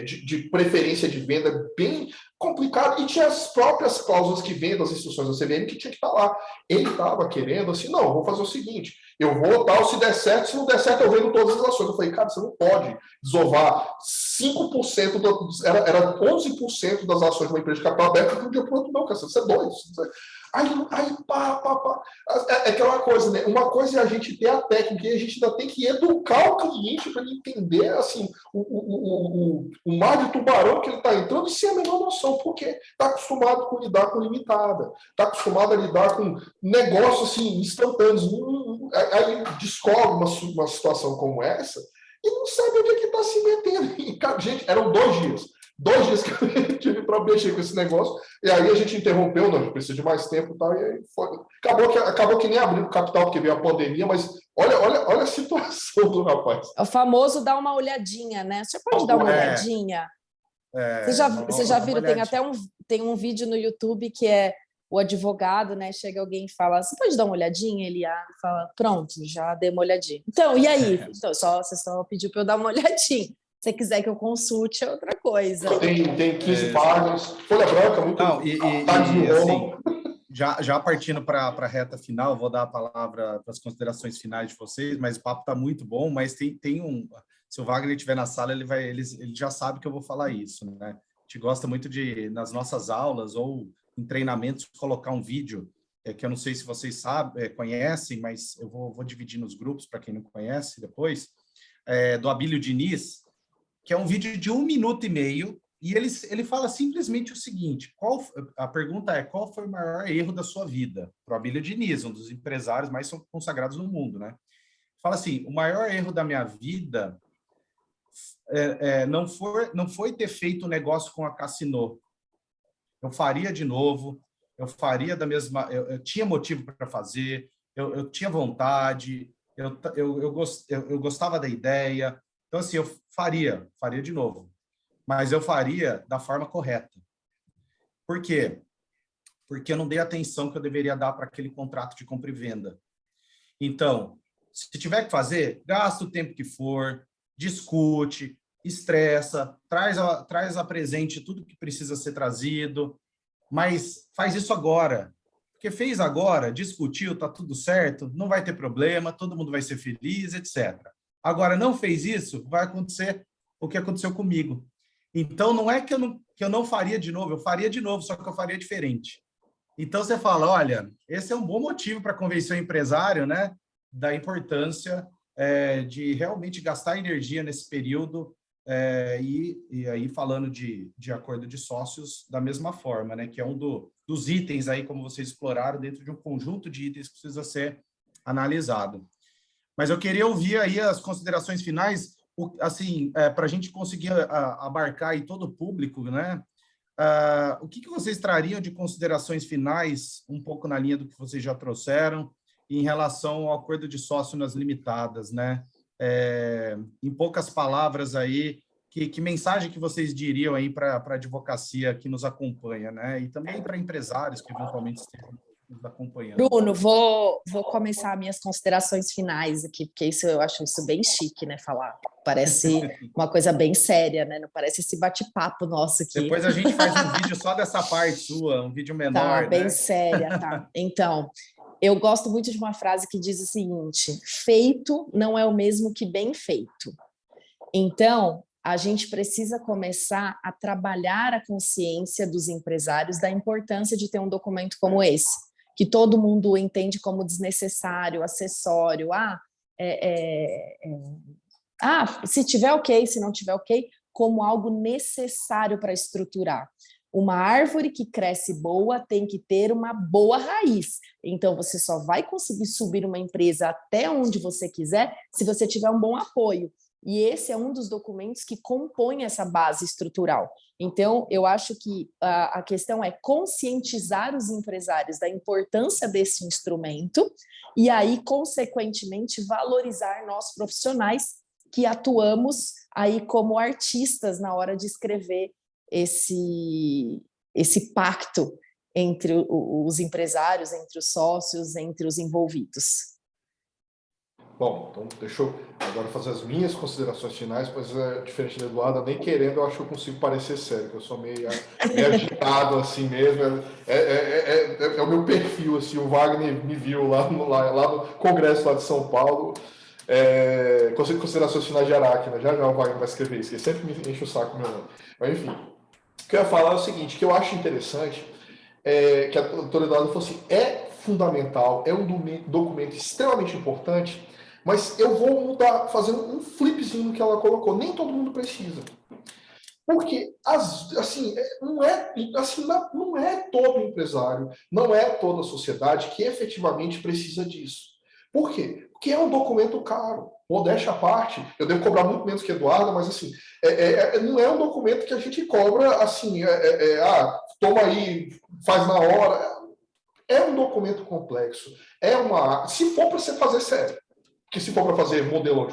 de preferência de venda bem complicado, e tinha as próprias cláusulas que vêm das instruções da CVM que tinha que estar lá. Ele estava querendo assim, não, vou fazer o seguinte, eu vou tal, se der certo, se não der certo, eu vendo todas as ações. Eu falei, cara, você não pode desovar 5%, era 11% das ações de uma empresa de capital aberta de um dia para o outro, não, cara, você é doido. Aí pá. É aquela coisa, né? Uma coisa é a gente ter a técnica e a gente ainda tem que educar o cliente para ele entender, assim, o mar de tubarão que ele está entrando sem a menor noção, porque está acostumado a lidar com limitada, está acostumado a lidar com negócios, assim, instantâneos. Aí descobre uma situação como essa e não sabe onde é que está se metendo. E, gente, eram 2 dias. 2 dias que eu tive para mexer com esse negócio, e aí a gente interrompeu, não, a gente precisa de mais tempo e tal, e aí foi. Acabou que nem abriu o capital, porque veio a pandemia, mas olha a situação do rapaz. É o famoso dar uma olhadinha, né? Você pode dar uma olhadinha? Você já viram? Tem um vídeo no YouTube que é o advogado, né? Chega alguém e fala, você pode dar uma olhadinha? Ele fala, pronto, já dei uma olhadinha. Então, e aí? Então, você só pediu para eu dar uma olhadinha. você quiser que eu consulte, é outra coisa. Tem 15 páginas, folha branca, muito... Não, assim, já partindo para a reta final, vou dar a palavra para as considerações finais de vocês, mas o papo está muito bom, mas tem um... Se o Wagner estiver na sala, ele já sabe que eu vou falar isso, né? A gente gosta muito de, nas nossas aulas ou em treinamentos, colocar um vídeo, que eu não sei se vocês conhecem, mas eu vou dividir nos grupos, para quem não conhece depois, do Abílio Diniz, que é um vídeo de 1 minuto e meio, e ele fala simplesmente o seguinte, a pergunta é, qual foi o maior erro da sua vida? Para o Abílio Diniz, um dos empresários mais consagrados no mundo, né? Fala assim, o maior erro da minha vida não foi ter feito um negócio com a Cassino. Eu faria de novo, eu faria da mesma... Eu tinha motivo para fazer, eu tinha vontade, eu gostava da ideia. Então, assim, eu faria de novo. Mas eu faria da forma correta. Por quê? Porque eu não dei a atenção que eu deveria dar para aquele contrato de compra e venda. Então, se tiver que fazer, gasta o tempo que for, discute, estressa, traz a presente tudo que precisa ser trazido, mas faz isso agora. Porque fez agora, discutiu, está tudo certo, não vai ter problema, todo mundo vai ser feliz, etc. Agora, não fez isso, vai acontecer o que aconteceu comigo. Então, não é que eu não faria de novo, eu faria de novo, só que eu faria diferente. Então, você fala, olha, esse é um bom motivo para convencer o empresário, né, da importância de realmente gastar energia nesse período e aí falando de acordo de sócios da mesma forma, né, que é um dos itens aí, como vocês exploraram, dentro de um conjunto de itens que precisa ser analisado. Mas eu queria ouvir aí as considerações finais, assim, para a gente conseguir abarcar aí todo o público, né? O que vocês trariam de considerações finais, um pouco na linha do que vocês já trouxeram, em relação ao acordo de sócio nas limitadas, né? Em poucas palavras aí, que mensagem que vocês diriam aí para a advocacia que nos acompanha, né? E também para empresários que eventualmente estejam nos acompanhando. Bruno, vou começar minhas considerações finais aqui, porque eu acho isso bem chique, né? Falar. Parece uma coisa bem séria, né? Não parece esse bate-papo nosso aqui. Depois a gente faz um vídeo só dessa parte sua, um vídeo menor, tá, né? Bem séria, tá. Então, eu gosto muito de uma frase que diz o seguinte: feito não é o mesmo que bem feito. Então, a gente precisa começar a trabalhar a consciência dos empresários da importância de ter um documento como esse, que todo mundo entende como desnecessário, acessório. Se tiver ok, se não tiver ok, como algo necessário para estruturar. Uma árvore que cresce boa tem que ter uma boa raiz. Então, você só vai conseguir subir uma empresa até onde você quiser se você tiver um bom apoio. E esse é um dos documentos que compõe essa base estrutural. Então, eu acho que a questão é conscientizar os empresários da importância desse instrumento e aí, consequentemente, valorizar nós profissionais que atuamos aí como artistas na hora de escrever esse pacto entre os empresários, entre os sócios, entre os envolvidos. Bom, então deixa eu agora fazer as minhas considerações finais, mas diferente da Eduarda, nem querendo, eu acho que eu consigo parecer sério, que eu sou meio agitado assim mesmo, é o meu perfil, assim, o Wagner me viu lá no congresso lá de São Paulo, considerações finais de Aracna, já o Wagner vai escrever isso, ele sempre me enche o saco meu nome. Mas enfim, o que eu ia falar é o seguinte, que eu acho interessante, que a doutora Eduarda falou assim, é fundamental, é um documento extremamente importante, mas eu vou mudar, fazendo um flipzinho no que ela colocou. Nem todo mundo precisa. Porque, assim, não é todo empresário, não é toda a sociedade que efetivamente precisa disso. Por quê? Porque é um documento caro. Modéstia à parte, eu devo cobrar muito menos que a Eduarda, mas assim, não é um documento que a gente cobra assim, toma aí, faz na hora. É um documento complexo. Se for para você fazer sério. Que se for para fazer modelo,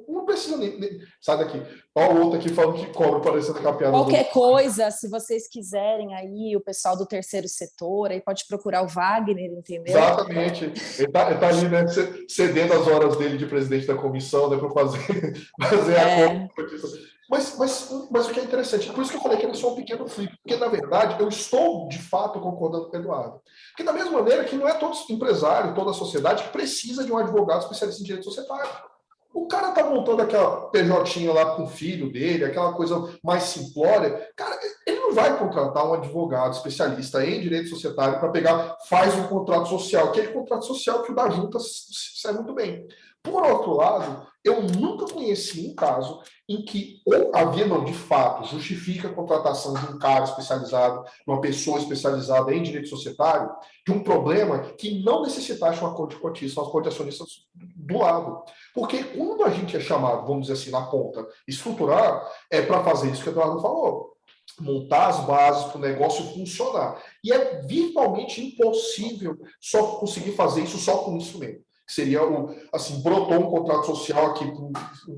não precisa nem sai daqui. Olha o outro aqui falando que cobra, parecendo com a piada. Qualquer coisa, se vocês quiserem aí, o pessoal do terceiro setor, aí pode procurar o Wagner, entendeu? Exatamente. Ele tá ali, né, cedendo as horas dele de presidente da comissão, né, para fazer a conta. Mas o que é interessante, por isso que eu falei que ele é só um pequeno flip, porque, na verdade, eu estou, de fato, concordando com o Eduardo. Porque, da mesma maneira que não é todo empresário, toda a sociedade que precisa de um advogado especialista em direito societário. O cara tá montando aquela PJ lá com o filho dele, aquela coisa mais simplória. Cara, ele não vai contratar um advogado especialista em direito societário para faz um contrato social, aquele contrato social que o da junta sai muito bem. Por outro lado, eu nunca conheci um caso em que ou havia, não, de fato, justifica a contratação de um cara especializado, de uma pessoa especializada em direito societário, de um problema que não necessitasse uma corte de cotistas, uma corte de acionistas do lado. Porque quando a gente é chamado, vamos dizer assim, na ponta, estruturar, é para fazer isso que o Eduardo falou. Montar as bases para o negócio funcionar. E é virtualmente impossível só conseguir fazer isso só com isso mesmo. Seria brotou um contrato social aqui com um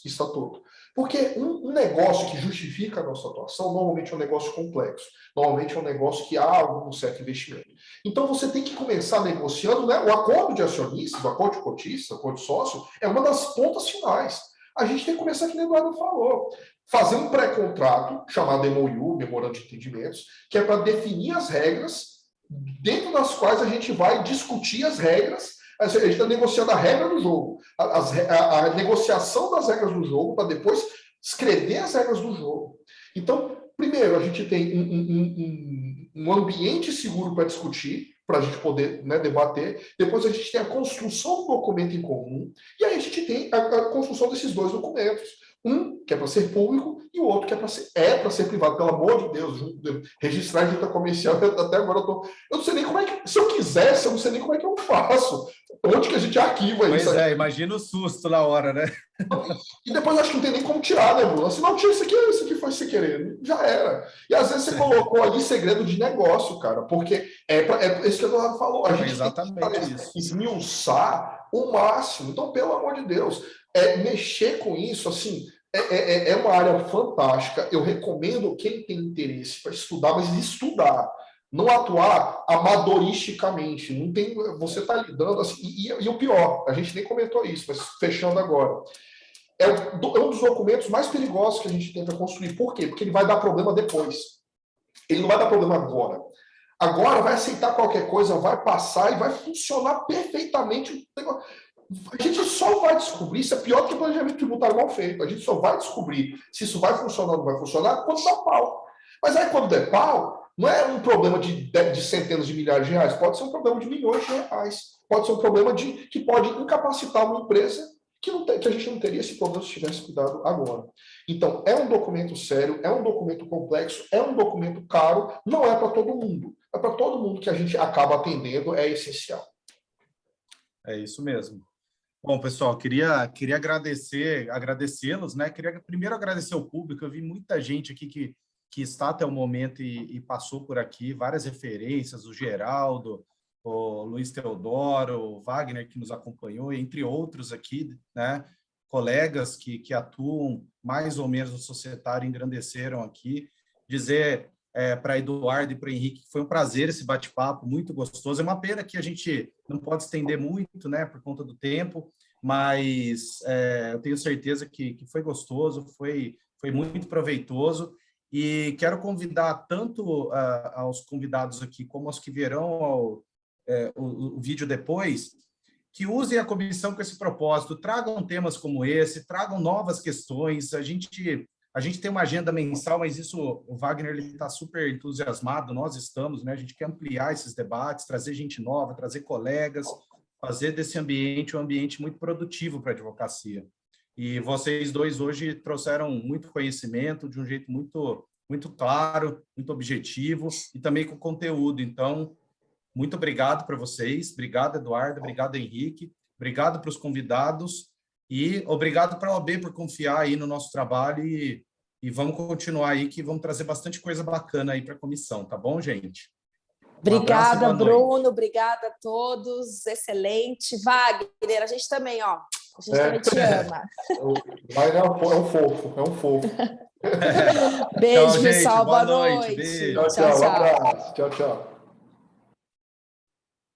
estatuto. Porque um negócio que justifica a nossa atuação, normalmente é um negócio complexo. Normalmente é um negócio que há algum certo investimento. Então, você tem que começar negociando, né? O acordo de acionistas, o acordo de cotista, o acordo de sócio, é uma das pontas finais. A gente tem que começar, que o Eduardo falou, fazer um pré-contrato, chamado MOU, Memorando de Entendimentos, que é para definir as regras, dentro das quais a gente vai discutir as regras. A gente está negociando a regra do jogo, a negociação das regras do jogo, para depois escrever as regras do jogo. Então, primeiro, a gente tem um ambiente seguro para discutir, para a gente poder, né, debater. Depois, a gente tem a construção do documento em comum. E aí, a gente tem a construção desses dois documentos. Um que é para ser público e o outro que é para ser privado, pelo amor de Deus, registrar em junta comercial. Até agora eu não sei nem como é que, se eu quisesse, eu não sei nem como é que eu faço. Onde que a gente arquiva isso? Pois é, imagina o susto na hora, né? E depois eu acho que não tem nem como tirar, né, Bruno? Assim, não, tira isso aqui foi sem querer. Já era. E às vezes você colocou ali segredo de negócio, cara, porque é isso que o Eduardo falou. A gente exatamente tem que esmiuçar o máximo. Então, pelo amor de Deus, mexer com isso, assim, é uma área fantástica. Eu recomendo quem tem interesse para estudar, mas estudar. Não atuar amadoristicamente. Não tem, você está lidando assim. E o pior, a gente nem comentou isso, mas fechando agora. É um dos documentos mais perigosos que a gente tem para construir. Por quê? Porque ele vai dar problema depois. Ele não vai dar problema agora. Agora vai aceitar qualquer coisa, vai passar e vai funcionar perfeitamente. A gente só vai descobrir, isso é pior do que o planejamento tributário mal feito. A gente só vai descobrir se isso vai funcionar ou não vai funcionar quando dá pau. Mas aí quando der pau, não é um problema de centenas de milhares de reais, pode ser um problema de milhões de reais. Pode ser um problema que pode incapacitar uma empresa que a gente não teria esse problema se tivesse cuidado agora. Então, é um documento sério, é um documento complexo, é um documento caro, não é para todo mundo. É para todo mundo que a gente acaba atendendo, é essencial. É isso mesmo. Bom, pessoal, queria agradecê-los, né? Queria primeiro agradecer ao público. Eu vi muita gente aqui que está até o momento e passou por aqui, várias referências, o Geraldo, o Luiz Teodoro, o Wagner, que nos acompanhou, entre outros aqui, né? Colegas que atuam mais ou menos no societário, engrandeceram aqui. Dizer para Eduardo e para o Henrique que foi um prazer esse bate-papo, muito gostoso. É uma pena que a gente não pode estender muito, né, por conta do tempo, mas eu tenho certeza que foi gostoso, foi muito proveitoso. E quero convidar tanto aos convidados aqui como aos que verão o vídeo depois, que usem a comissão com esse propósito, tragam temas como esse, tragam novas questões. A gente tem uma agenda mensal, mas isso o Wagner está super entusiasmado, nós estamos, né? A gente quer ampliar esses debates, trazer gente nova, trazer colegas, fazer desse ambiente um ambiente muito produtivo para a advocacia. E vocês dois hoje trouxeram muito conhecimento de um jeito muito, muito claro, muito objetivo e também com conteúdo. Então, muito obrigado para vocês. Obrigado, Eduardo. Obrigado, Henrique. Obrigado para os convidados. E obrigado para a OAB por confiar aí no nosso trabalho e vamos continuar aí, que vamos trazer bastante coisa bacana aí para a comissão, tá bom, gente? Obrigada, Bruno. Obrigada a todos. Excelente. Wagner, a gente também, A gente também te ama. O Wagner é um fofo, é um fofo. Beijo, Tchau, gente. pessoal. Boa Boa noite. noite. Beijo. Tchau, tchau. Um abraço. Tchau, tchau.